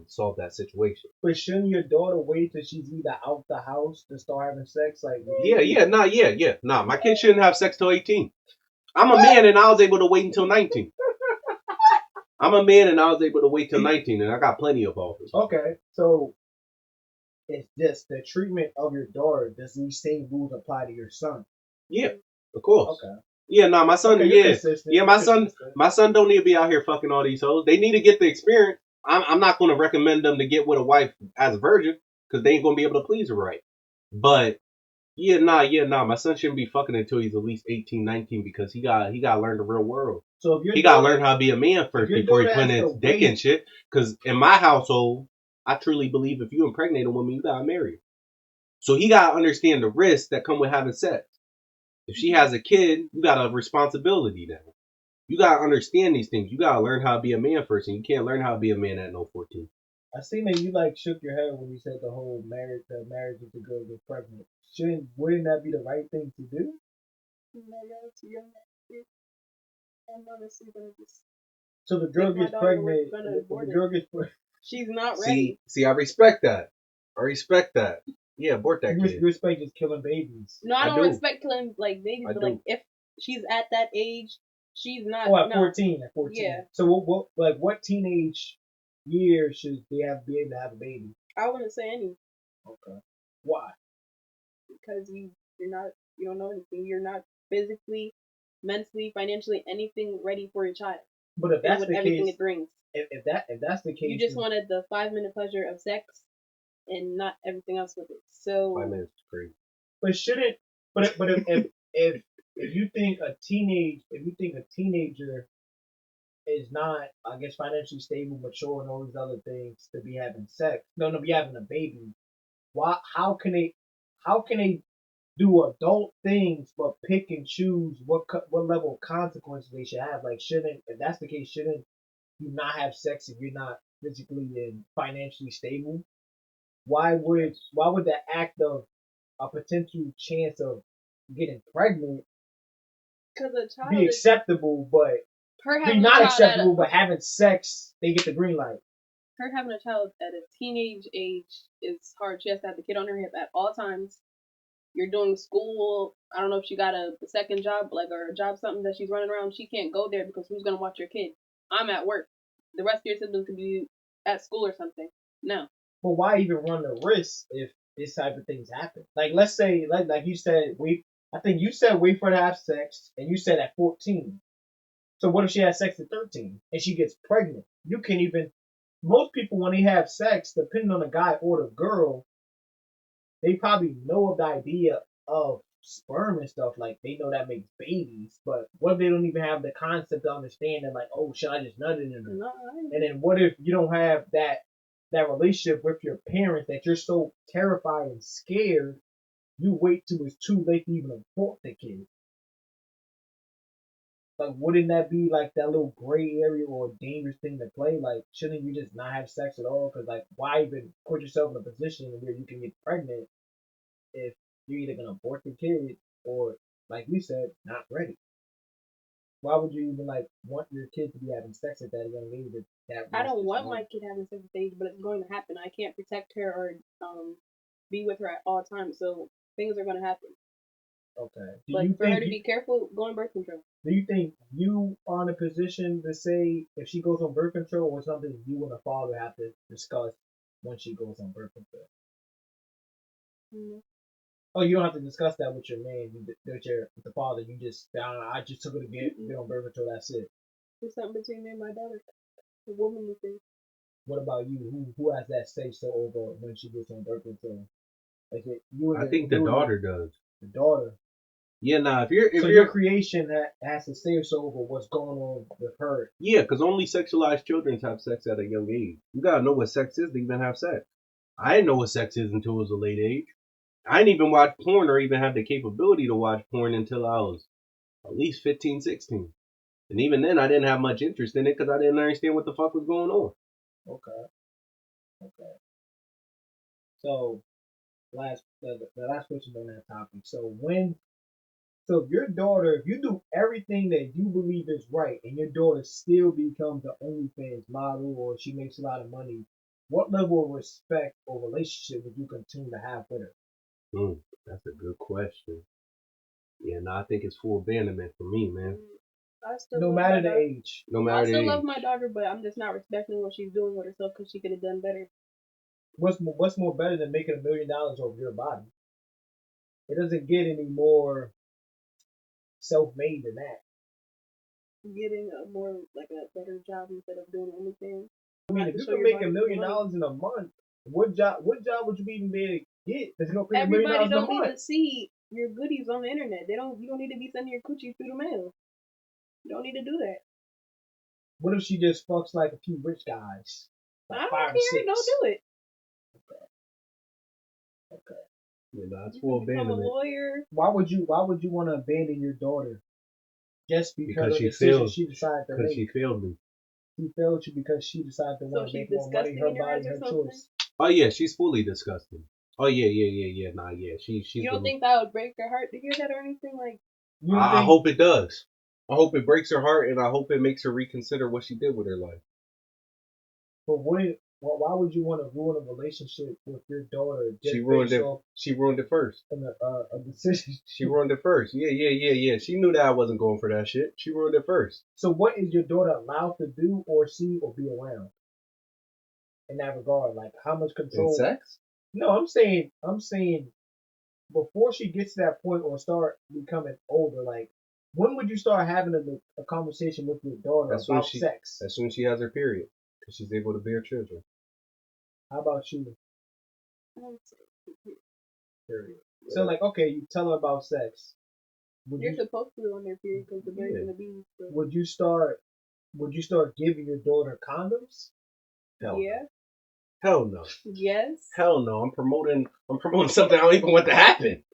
solve that situation. But shouldn't your daughter wait till she's either out the house to start having sex? Like Nah, my kid shouldn't have sex till 18. I'm a man and I was able to wait until 19. I'm a man and I was able to wait till 19 and I got plenty of offers. Okay, so it's just the treatment of your daughter. Does these same rules apply to your son? Yeah, of course. Okay. Yeah, nah, my son, my son don't need to be out here fucking all these hoes. They need to get the experience. I'm not going to recommend them to get with a wife as a virgin because they ain't going to be able to please her right. But nah, my son shouldn't be fucking until he's at least 18, 19 because he got to learn the real world. So he got to learn how to be a man first before he put in his dick and shit. Because in my household, I truly believe if you impregnate a woman, you got to marry her. So he got to understand the risks that come with having sex. If she has a kid, you got a responsibility now. You gotta understand these things. You gotta learn how to be a man first, and you can't learn how to be a man at no 14. I seen that you shook your head when you said the whole marriage with the girl get pregnant. Wouldn't that be the right thing to do? So the girl gets pregnant. The girl gets pregnant. She's not ready. See, I respect that. Yeah, abort that kid. You respect just killing babies. No, I don't respect killing babies, but if she's at that age, she's not. Oh, at 14. At 14. Yeah. So what teenage year should they be able to have a baby? I wouldn't say any. Okay. Why? Because you don't know anything. You're not physically, mentally, financially, anything ready for your child. But if that's the case, everything it brings. If that's the case, you just wanted the 5-minute pleasure of sex and not everything else with it. So 5 minutes is crazy. But if you think a teenager is not, I guess, financially stable, mature, and all these other things to be having sex, be having a baby, how can they do adult things but pick and choose what level of consequences they should have? If that's the case, shouldn't you not have sex if you're not physically and financially stable? Why would the act of a potential chance of getting pregnant be acceptable, but be not acceptable, but having sex, they get the green light? Her having a child at a teenage age is hard. She has to have the kid on her hip at all times. You're doing school. I don't know if she got a second job, or a job, something that she's running around. She can't go there because who's going to watch your kid? I'm at work. The rest of your siblings could be at school or something. No. But why even run the risk if this type of things happen? Let's say, like you said, I think you said wait for her to have sex, and you said at 14. So what if she has sex at 13 and she gets pregnant? You can't even. Most people, when they have sex, depending on the guy or the girl, they probably know of the idea of sperm and stuff. They know that makes babies, but what if they don't even have the concept of understanding? Oh, should I just nut it in her? No, and then what if you don't have that relationship with your parents that you're so terrified and scared you wait till it's too late to even abort the kid. Like, wouldn't that be like that little gray area or dangerous thing to play? Like, shouldn't you just not have sex at all? Because, like, why even put yourself in a position where you can get pregnant if you're either gonna abort the kid or, like we said, not ready? Why would you even like want your kid to be having sex at that young age? If that I risk don't is want low? my kid having sex with age, but it's going to happen. I can't protect her or be with her at all times, so things are going to happen. Okay. Like for her to be careful, go on birth control. Do you think you are in a position to say if she goes on birth control or something you and the father have to discuss when she goes on birth control? Mm-hmm. Oh, you don't have to discuss that with your man, with the father. You just, I just took her to get on birth control. That's it. It's something between me and my daughter. The woman with this. What about you? Who has that say so over when she gets on birth control? Like I think the daughter does. The daughter. Yeah, nah. If your your creation has to say so over what's going on with her. Yeah, because only sexualized children have sex at a young age. You gotta know what sex is to even have sex. I didn't know what sex is until it was a late age. I didn't even watch porn or even have the capability to watch porn until I was at least 15, 16. And even then, I didn't have much interest in it because I didn't understand what the fuck was going on. Okay. So, the last question on that topic. So if you do everything that you believe is right, and your daughter still becomes the OnlyFans model or she makes a lot of money, what level of respect or relationship would you continue to have with her? That's a good question. Yeah, no, I think it's full abandonment for me, man. No matter the age. No matter the age. I still love my daughter, but I'm just not respecting what she's doing with herself because she could have done better. What's more better than making $1 million off your body? It doesn't get any more self-made than that. Getting a more like a better job instead of doing anything. I mean, if you can make $1 million in a month, what job would you even be able to get that's gonna pay $1 million Everybody in a month? don't need to see your goodies on the internet. You don't need to be sending your coochie through the mail. You don't need to do that. What if she just fucks like a few rich guys? Like I don't 5 or care. 6. Don't do it. Okay. Yeah, that's full abandonment. Become a lawyer. Why would you want to abandon your daughter just because she failed? She decided to make. Because she failed me. She failed you because she decided to want to make more money, her body, her choice. Oh yeah, she's fully disgusting. Oh yeah. Nah, yeah. You don't think that would break her heart to hear that or anything? Like, I hope it does. I hope it breaks her heart, and I hope it makes her reconsider what she did with her life. But why would you want to ruin a relationship with your daughter? She ruined it first. A decision. She ruined it first. Yeah. She knew that I wasn't going for that shit. She ruined it first. So what is your daughter allowed to do or see or be around? In that regard, like how much control? In sex? No, I'm saying before she gets to that point or start becoming older, like when would you start having a conversation with your daughter about sex? As soon as she has her period, because she's able to bear children. How about you? Period. So like, okay, you tell her about sex. You're supposed to on their period because the baby's gonna be. So. Would you start giving your daughter condoms? Hell no. Yes. Hell no. I'm promoting something I don't even want to happen.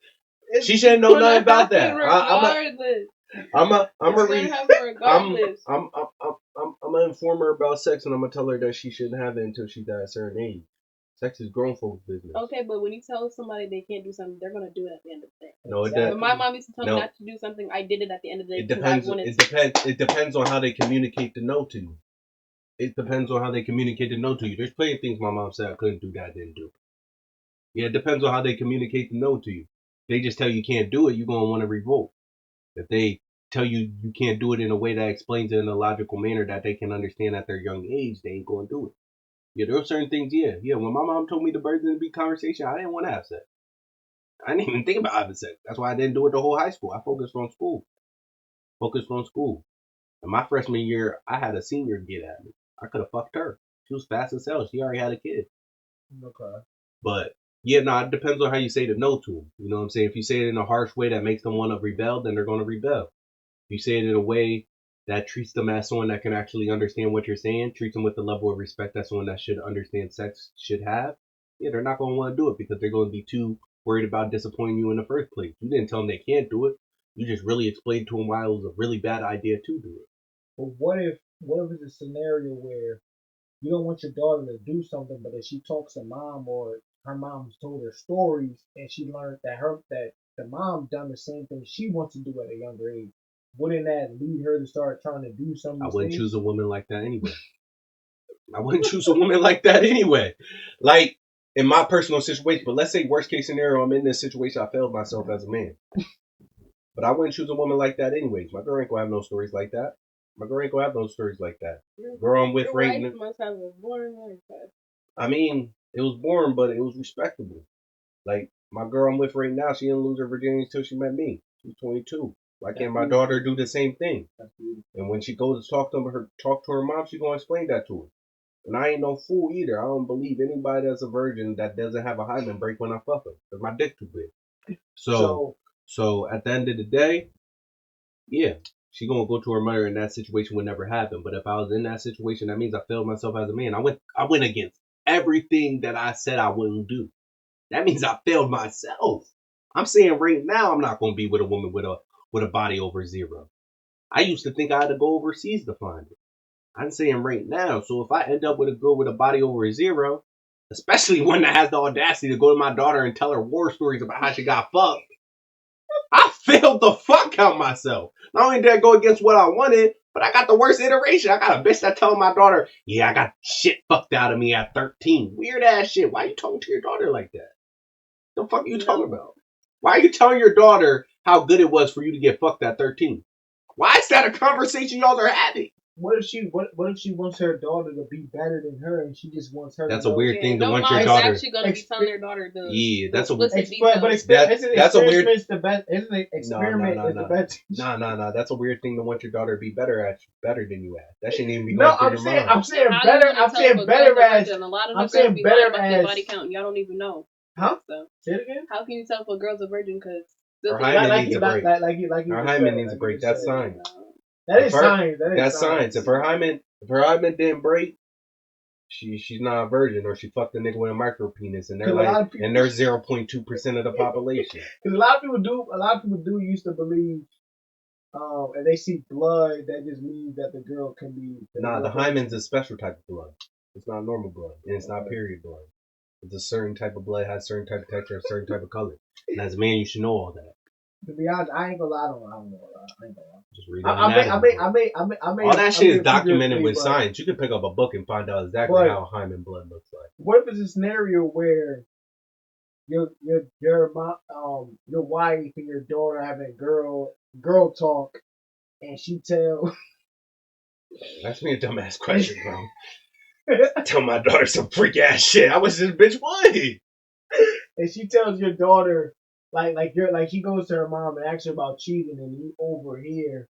She shouldn't know nothing about that. I'm gonna inform her about sex, and I'm gonna tell her that she shouldn't have it until she's at a certain age. Sex is grown folks' business. Okay, but when you tell somebody they can't do something, they're gonna do it at the end of the day. No, it doesn't. When my mom used to tell me not to do something, I did it at the end of the day. It depends on how they communicate the no to you. It depends on how they communicate the no to you. There's plenty of things my mom said I couldn't do that I didn't do. Yeah, it depends on how they communicate the no to you. If they just tell you can't do it, you're gonna want to revolt. If they tell you you can't do it in a way that explains it in a logical manner that they can understand at their young age, they ain't gonna do it. Yeah, there are certain things, yeah. When my mom told me the birds and the bee conversation, I didn't want to have sex. I didn't even think about having sex. That's why I didn't do it the whole high school. I focused on school. And my freshman year, I had a senior get at me. I could have fucked her. She was fast as hell. She already had a kid. Okay. But, it depends on how you say the no to them. You know what I'm saying? If you say it in a harsh way that makes them want to rebel, then they're going to rebel. If you say it in a way that treats them as someone that can actually understand what you're saying, treats them with the level of respect that someone that should understand sex should have, they're not going to want to do it because they're going to be too worried about disappointing you in the first place. You didn't tell them they can't do it. You just really explained to them why it was a really bad idea to do it. But what if it's a scenario where you don't want your daughter to do something, but if she talks to mom or her mom's told her stories and she learned that the mom done the same thing she wants to do at a younger age, wouldn't that lead her to start trying to do some of I these wouldn't things? choose a woman like that anyway. I wouldn't choose a woman like that anyway. Like, in my personal situation, but let's say worst case scenario, I'm in this situation, I failed myself as a man. But I wouldn't choose a woman like that anyways. My girl ain't gonna have no stories like that. My girl ain't gonna have no stories like that. Girl I'm with right now. Must have a boring life. I mean, it was boring, but it was respectable. Like, my girl I'm with right now, she didn't lose her virginity until she met me. She's 22. Why can't my daughter do the same thing? And when she goes to talk to her mom, she's gonna explain that to her. And I ain't no fool either. I don't believe anybody that's a virgin that doesn't have a hymen break when I fuck her. Because my dick too big. So at the end of the day, yeah, she gonna go to her mother and that situation would never happen. But if I was in that situation, that means I failed myself as a man. I went against everything that I said I wouldn't do. That means I failed myself. I'm saying right now I'm not gonna be with a woman with a body over 0. I used to think I had to go overseas to find it. I'm saying right now, so if I end up with a girl with a body over 0, especially one that has the audacity to go to my daughter and tell her war stories about how she got fucked, I failed the fuck out myself. Not only did I go against what I wanted, but I got the worst iteration. I got a bitch that telling my daughter, yeah, I got shit fucked out of me at 13. Weird ass shit. Why are you talking to your daughter like that? The fuck are you talking about? Why are you telling your daughter how good it was for you to get fucked at 13? Why is that a conversation y'all are having? What if she wants her daughter to be better than her and she just wants her? That's to a weird thing to want your your daughter. Actually going to be telling their daughter to. Yeah, that's a weird. that's a weird. The best. Isn't it experiment is the best? No. That's a weird thing to want your daughter to be better than you at. That shouldn't even be. No, I'm saying better. I'm saying better as. A lot of I'm saying better as. Body count. Y'all don't even know. Huh? So. Say it again. How can you tell if a girl's a virgin? Because her hymen needs a break. Her hymen needs a break. That's science. That is science. That's science. If her hymen didn't break, she's not a virgin, or she fucked a nigga with a micro penis, and they're like, and they're 0.2% of the population. Because a lot of people do used to believe, and they see blood, that just means that the girl can be. The hymen's a special type of blood. It's not normal blood, and it's not period blood. It's a certain type of blood, has a certain type of texture, a certain type of color. And as a man, you should know all that. To be honest, I ain't gonna lie. I don't know. I ain't gonna lie. Just read it. I made all that shit is documented with science. You can pick up a book and find out exactly how hymen blood looks like. What if it's a scenario where your wife and your daughter having girl talk, and she tell. That's me a dumbass question, bro. Tell my daughter some freak ass shit. I was this bitch what? And she tells your daughter. Like she goes to her mom and asks her about cheating, and you overhear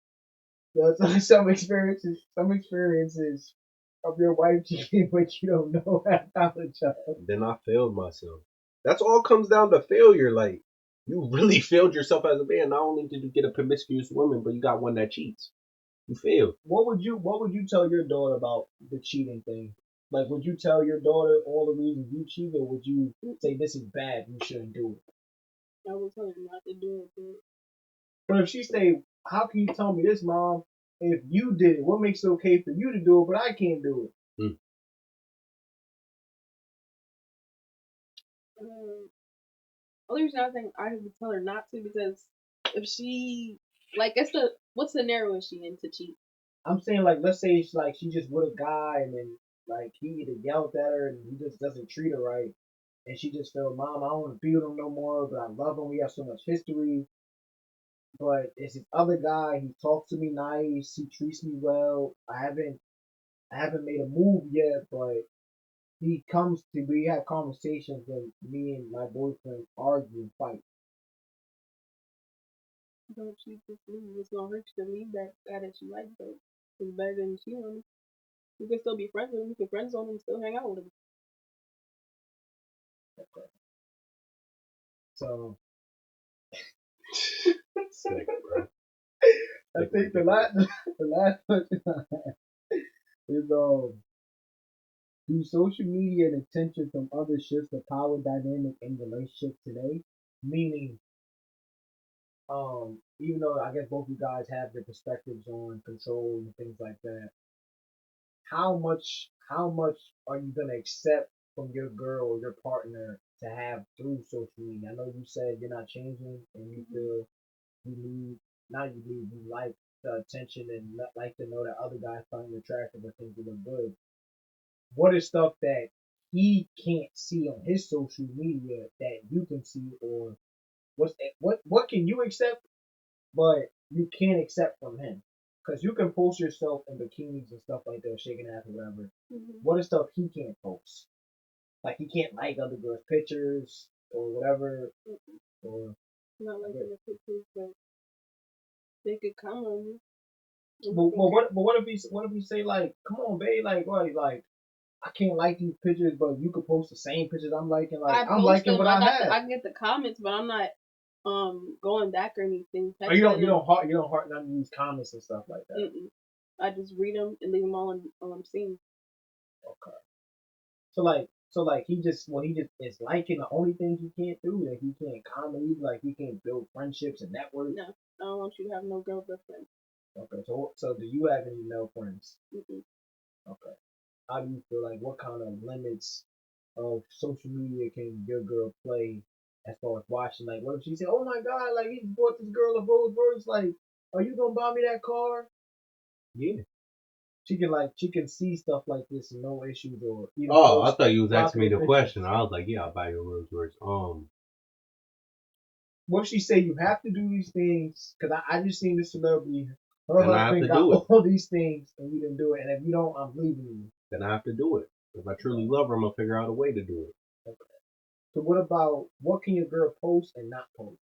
some experiences of your wife cheating, but you don't know how to child. Then I failed myself. That's all comes down to failure. Like, you really failed yourself as a man. Not only did you get a promiscuous woman, but you got one that cheats. You failed. What would you tell your daughter about the cheating thing? Like, would you tell your daughter all the reasons you cheat, or would you say this is bad, you shouldn't do it? I would tell her not to do it. But if she say, how can you tell me this, Mom? If you did it, what makes it okay for you to do it, but I can't do it? Only reason I think I would tell her not to, because if she, what scenario is she in to cheat? I'm saying, like, let's say it's like she just with a guy, and then like he either yelled at her and he just doesn't treat her right, and she just felt, Mom, I don't want to be with him no more, but I love him. We have so much history. But it's this other guy. He talks to me nice. He treats me well. I haven't made a move yet, but we have conversations when me and my boyfriend argue and fight. Don't cheat this me. It's gonna hurt you to leave that guy that you like, though. It's better than cheating on him. You can still be friends with him. You can friends on him and still hang out with him. Okay. So sick, bro. I think the last question I have is do social media and attention from others shift the power dynamic in relationships today? Meaning, even though I guess both you guys have their perspectives on control and things like that, how much are you gonna accept from your girl or your partner to have through social media? I know you said you're not changing and you feel you need not you need you like the attention and like to know that other guys find you attractive or think you look good. What is stuff that he can't see on his social media that you can see, or what can you accept but you can't accept from him? Because you can post yourself in bikinis and stuff like that, shaking ass or whatever. What is stuff he can't post? Like he can't like other girls' pictures or whatever. Or not like the pictures, but they could come on you. but what if he say like, come on, babe, like what, like I can't like these pictures, but you could post the same pictures I'm liking. Like I'm liking them, what I have. I get the comments, but I'm not going back or anything. Oh, you don't heart none of these comments and stuff like that. I just read them and leave them all on scene. Okay. So like he just is liking the only thing he can't do, that he can't comment, like he can't build friendships and network. No, I don't want you to have no girlfriend. Okay, so do you have any male friends? Mm-mm. Okay. How do you feel, like what kind of limits of social media can your girl play as far as watching? Like what if she say, oh my god, like he bought this girl a Rolls Royce, like are you gonna buy me that car? Yeah. She can see stuff like this and no issues, or I thought you was asking me the question. I was like, yeah, I'll buy you a Rolls Royce. What if she say you have to do these things? Because I just seen this celebrity, her then husband got all these things and you didn't do it, and if you don't, I'm leaving you. Then I have to do it. If I truly love her, I'm gonna figure out a way to do it. Okay. So what can your girl post and not post?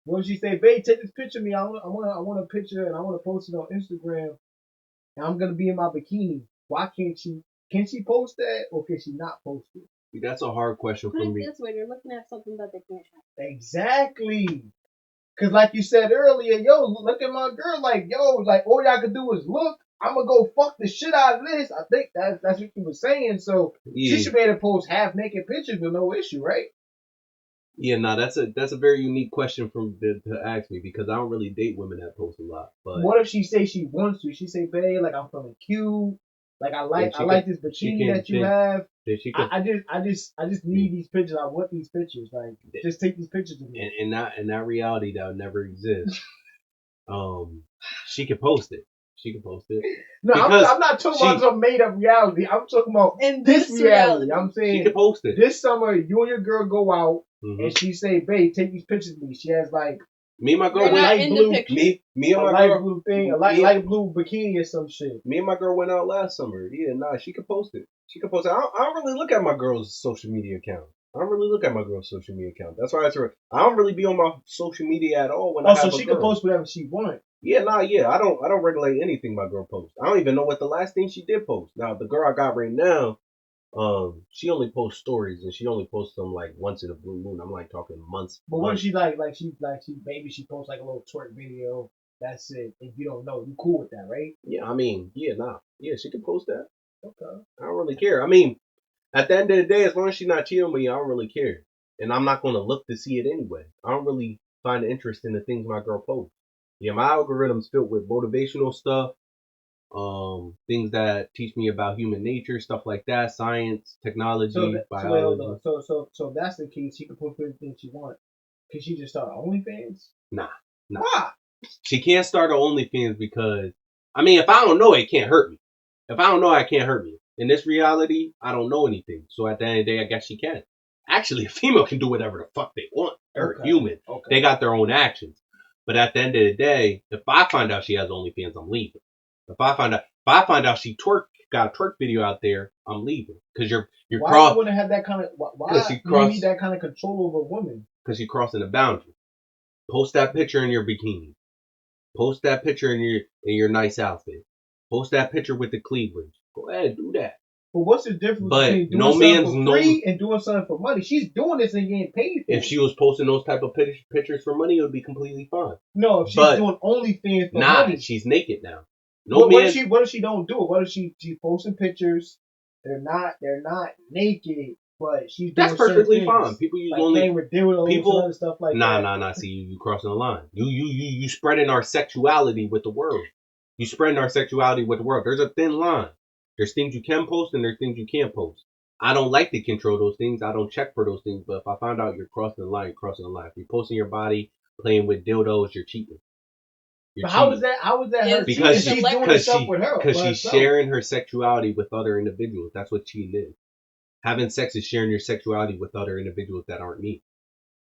What if she say, babe, take this picture of me. I want a picture and I want to post it on Instagram, and I'm gonna be in my bikini. Why can't she? Can she post that, or can she not post it? That's a hard question for me. This way, you're looking at something that they can't have. Exactly. Cause like you said earlier, yo, look at my girl, like yo, like all y'all can do is look. I'm gonna go fuck the shit out of this. I think that's what you were saying. So she should be able to post half naked pictures with no issue, right? Yeah, no, that's a very unique question to ask me, because I don't really date women that post a lot. But what if she say she wants to? She say, babe, like I'm feeling cute. Like I like this bikini that you have. I just need these pictures. I want these pictures. Like just take these pictures of me. In that reality that would never exist. She could post it. She could post it. No, I'm not talking about some made up reality. I'm talking about in this reality. I'm saying she could post it. This summer, you and your girl go out, and she say, babe, take these pictures of me. She has like me and my girl light blue, me and my light girl, blue thing, a light blue bikini or some shit. Me and my girl went out last summer. Yeah, nah, she could post it. She could post it. I don't really look at my girl's social media account. That's why I don't really be on my social media at all when I have a girl. So she can post whatever she wants. Yeah, I don't regulate anything my girl posts. I don't even know what the last thing she did post. Now the girl I got right now, she only posts stories, and she only posts them like once in a blue moon. I'm like talking months. But what if she maybe she posts like a little twerk video. That's it. If you don't know, you cool with that, right? Yeah, I mean, yeah, she can post that. Okay. I don't really care. I mean, at the end of the day, as long as she's not cheating on me, I don't really care, and I'm not gonna look to see it anyway. I don't really find interest in the things my girl posts. Yeah, my algorithm's filled with motivational stuff, things that teach me about human nature, stuff like that, science, technology, biology. So that's the case. She can post anything she wants. Can she just start OnlyFans? Nah. Why? She can't start an OnlyFans because, I mean, if I don't know, it can't hurt me. If I don't know, it can't hurt me. In this reality, I don't know anything. So at the end of the day, I guess she can. Actually, a female can do whatever the fuck they want. They're human. Okay. They got their own actions. But at the end of the day, if I find out she has OnlyFans, I'm leaving. If I find out she got a twerk video out there, I'm leaving. Because you're why do you want to have that kind of? Why do you need that kind of control over a woman? Because you're crossing the boundary. Post that picture in your bikini. Post that picture in your nice outfit. Post that picture with the cleavage. Go ahead, do that. But what's the difference between doing something for free and doing something for money? She's doing this and getting paid for it. If she was posting those type of pictures for money, it would be completely fine. No, if she's doing OnlyFans for money. She's naked now. What if she don't do it? What if she's posting pictures They're not naked, but she's doing That's perfectly certain fine. things, People use like only playing with dildos people. and other stuff like Nah, that. nah. See, you crossing the line. You spreading our sexuality with the world. You spreading our sexuality with the world. There's a thin line. There's things you can post and there's things you can't post. I don't like to control those things. I don't check for those things. But if I find out you're crossing the line, you're crossing the line. If you're posting your body, playing with dildos, you're cheating. But how is that? How is that her? Because she's doing stuff with her. Because she's sharing her sexuality with other individuals. That's what cheating is. Having sex is sharing your sexuality with other individuals that aren't me.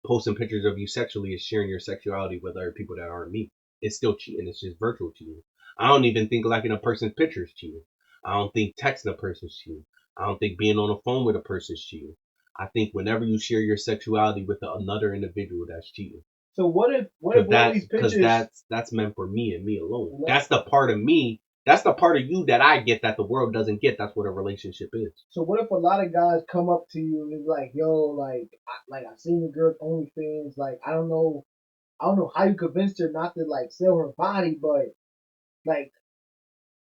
Posting pictures of you sexually is sharing your sexuality with other people that aren't me. It's still cheating. It's just virtual cheating. I don't even think liking a person's picture is cheating. I don't think texting a person's cheating. I don't think being on the phone with a person's cheating. I think whenever you share your sexuality with another individual, that's cheating. So what if all these pictures? Because that's meant for me and me alone. That's the part of me. That's the part of you that I get that the world doesn't get. That's what a relationship is. So what if a lot of guys come up to you and be like, "Yo, like I seen the girl's OnlyFans. Like I don't know how you convinced her not to like sell her body, but like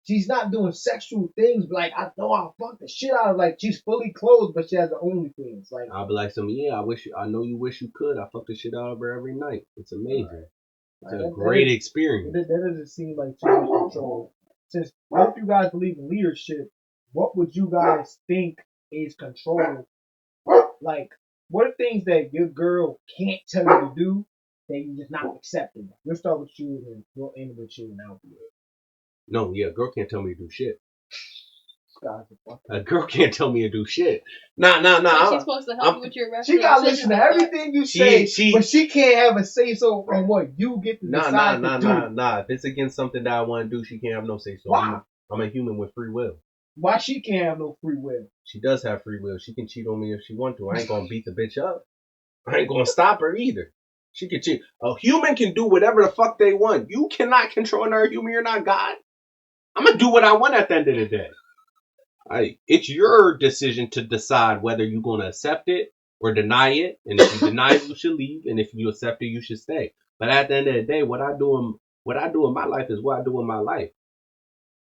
she's not doing sexual things. But like I know I'll fuck the shit out of like she's fully clothed, but she has the OnlyFans. Like I'll be like, I know you wish you could. I fuck the shit out of her every night. It's amazing. Right. It's a great experience. That doesn't seem like too much control. Since both you guys believe in leadership, what would you guys think is control? Like, what are things that your girl can't tell you to do that you're just not accepting? We'll start with you and then we'll end with you and I'll do it. No, yeah, a girl can't tell me to do shit. A girl can't tell me to do shit. Nah. She's supposed to help you with your restaurant. She gotta listen to everything you say, but she can't have a say so on what you get to decide to do. Nah. If it's against something that I want to do, she can't have no say so. Why? I'm a human with free will. Why she can't have no free will? She does have free will. She can cheat on me if she wants to. I ain't gonna beat the bitch up. I ain't gonna stop her either. She can cheat. A human can do whatever the fuck they want. You cannot control another human. You're not God. I'm gonna do what I want at the end of the day. It's your decision to decide whether you're gonna accept it or deny it. And if you deny it, you should leave. And if you accept it, you should stay. But at the end of the day, what I do in my life is what I do in my life.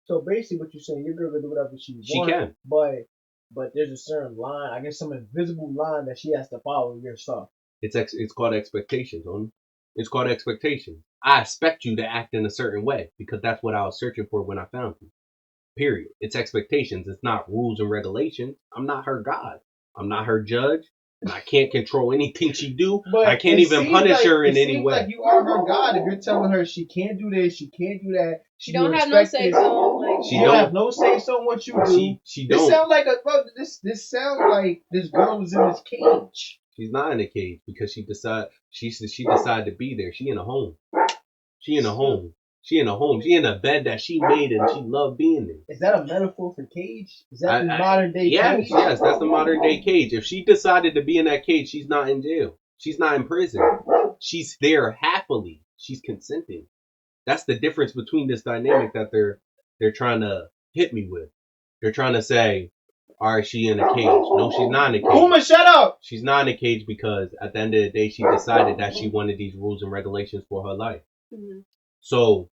So basically, what you're saying, your girl can do whatever she wants. She can, but there's a certain line, I guess, some invisible line that she has to follow your stuff. It's called expectations, homie. It's called expectations. I expect you to act in a certain way because that's what I was searching for when I found you. Period. It's expectations. It's not rules and regulations. I'm not her God. I'm not her judge. And I can't control anything she do. But I can't even punish her in any way. Like you are her God if you're telling her she can't do this, she can't do that. She don't have no say so. Like, she don't have no say so in what you do. She don't. This sounds like this girl was in this cage. She's not in a cage because she decided to be there. She in a home. She in a home. She in a home. She in a bed that she made and she loved being there. Is that a metaphor for cage? Is that the modern day cage? Yes, that's the modern day cage. If she decided to be in that cage, she's not in jail. She's not in prison. She's there happily. She's consenting. That's the difference between this dynamic that they're trying to hit me with. They're trying to say, all right, she in a cage. No, she's not in a cage. Uma, shut up! She's not in a cage because at the end of the day, she decided that she wanted these rules and regulations for her life. Mm-hmm. So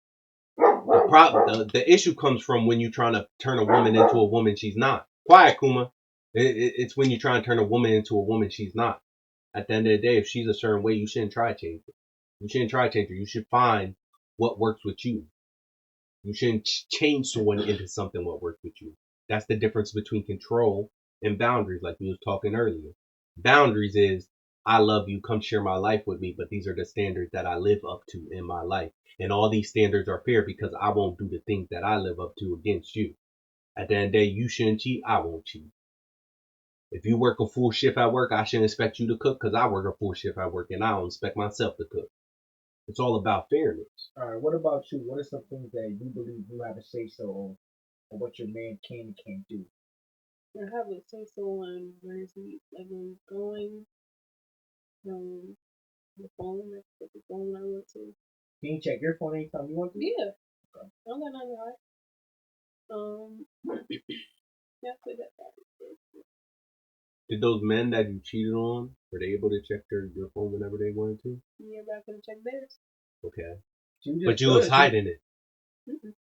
the issue comes from when you're trying to turn a woman into a woman she's not. Quiet, Kuma. It's when you're trying to turn a woman into a woman she's not. At the end of the day, if she's a certain way, you shouldn't try to change her. You shouldn't try to change her. You should find what works with you. You shouldn't change someone into something what works with you. That's the difference between control and boundaries, like we was talking earlier. Boundaries is, I love you, come share my life with me, but these are the standards that I live up to in my life. And all these standards are fair because I won't do the things that I live up to against you. At the end of the day, you shouldn't cheat, I won't cheat. If you work a full shift at work, I shouldn't expect you to cook because I work a full shift at work and I don't expect myself to cook. It's all about fairness. All right, what about you? What are some things that you believe you have a say-so on what your man can and can't do? I have a say-so on where he's going. The phone, that's the phone I went to. Can you check your phone anytime you want to? Yeah. Okay. I don't got nothing hard. Yeah, I put that back. Did those men that you cheated on, were they able to check your phone whenever they wanted to? Yeah, but I couldn't check theirs. Okay. But you was hiding it. Mm-mm.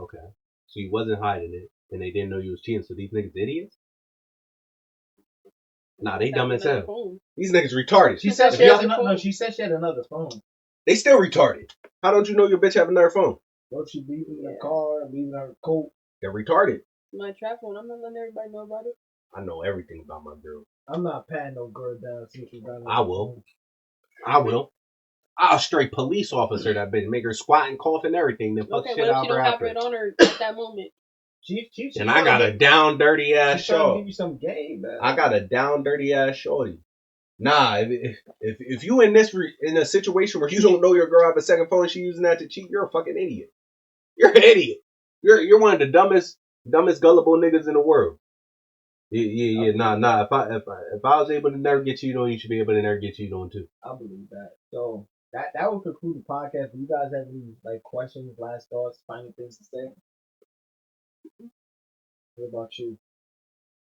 Okay. So you wasn't hiding it. and they didn't know you was cheating. So these niggas idiots? Nah, they dumb as hell. Phone. These niggas retarded. She said she had another. No, she said she had another phone. They still retarded. How don't you know your bitch have another phone? Don't she leaving the car, leaving her coat? They're retarded. My trap phone. I'm not letting everybody know about it. I know everything about my girl. I'm not patting no girl down since she got. I will. I'll straight police officer that bitch, make her squat and cough and everything, then fuck shit out of her after. Okay, what if she don't have it on her at that moment? She and I got a down dirty ass shorty. Give you some game, man. I got a down dirty ass shorty. Nah, if you in a situation where you don't know your girl have a second phone, she using that to cheat, you're a fucking idiot. You're an idiot. You're one of the dumbest gullible niggas in the world. Yeah. Nah. If I was able to never get cheated on, you should be able to never get cheated on too. I believe that. So that would conclude the podcast. Do you guys have any like questions, last thoughts, final things to say? What about you?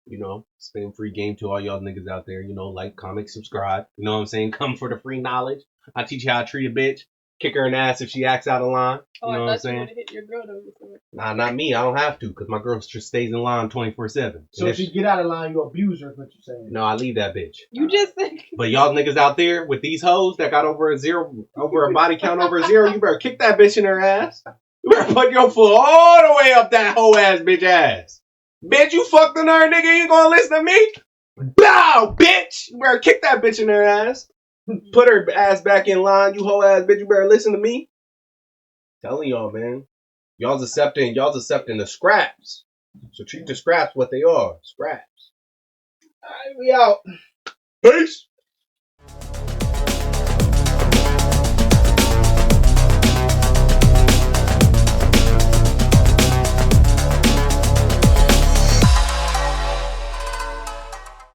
You know, spam free game to all y'all niggas out there. You know, like, comment, subscribe. You know what I'm saying? Come for the free knowledge. I teach you how to treat a bitch. Kick her in the ass if she acts out of line. You know what I'm saying? You want to hit your girl though. Nah, not me. I don't have to, because my girl just stays in line 24/7. So if she get out of line, you abuse her, is what you're saying? No, I leave that bitch. You just think. But y'all niggas out there with these hoes that got over a body count over a zero, you better kick that bitch in her ass. You better put your foot all the way up that hoe ass bitch ass. Bitch, you fucked on her, nigga. You gonna listen to me? Bow, bitch. You better kick that bitch in her ass. Put her ass back in line. You hoe ass bitch. You better listen to me. Telling y'all, man. Y'all's accepting the scraps. So treat the scraps what they are. Scraps. Alright, we out. Peace.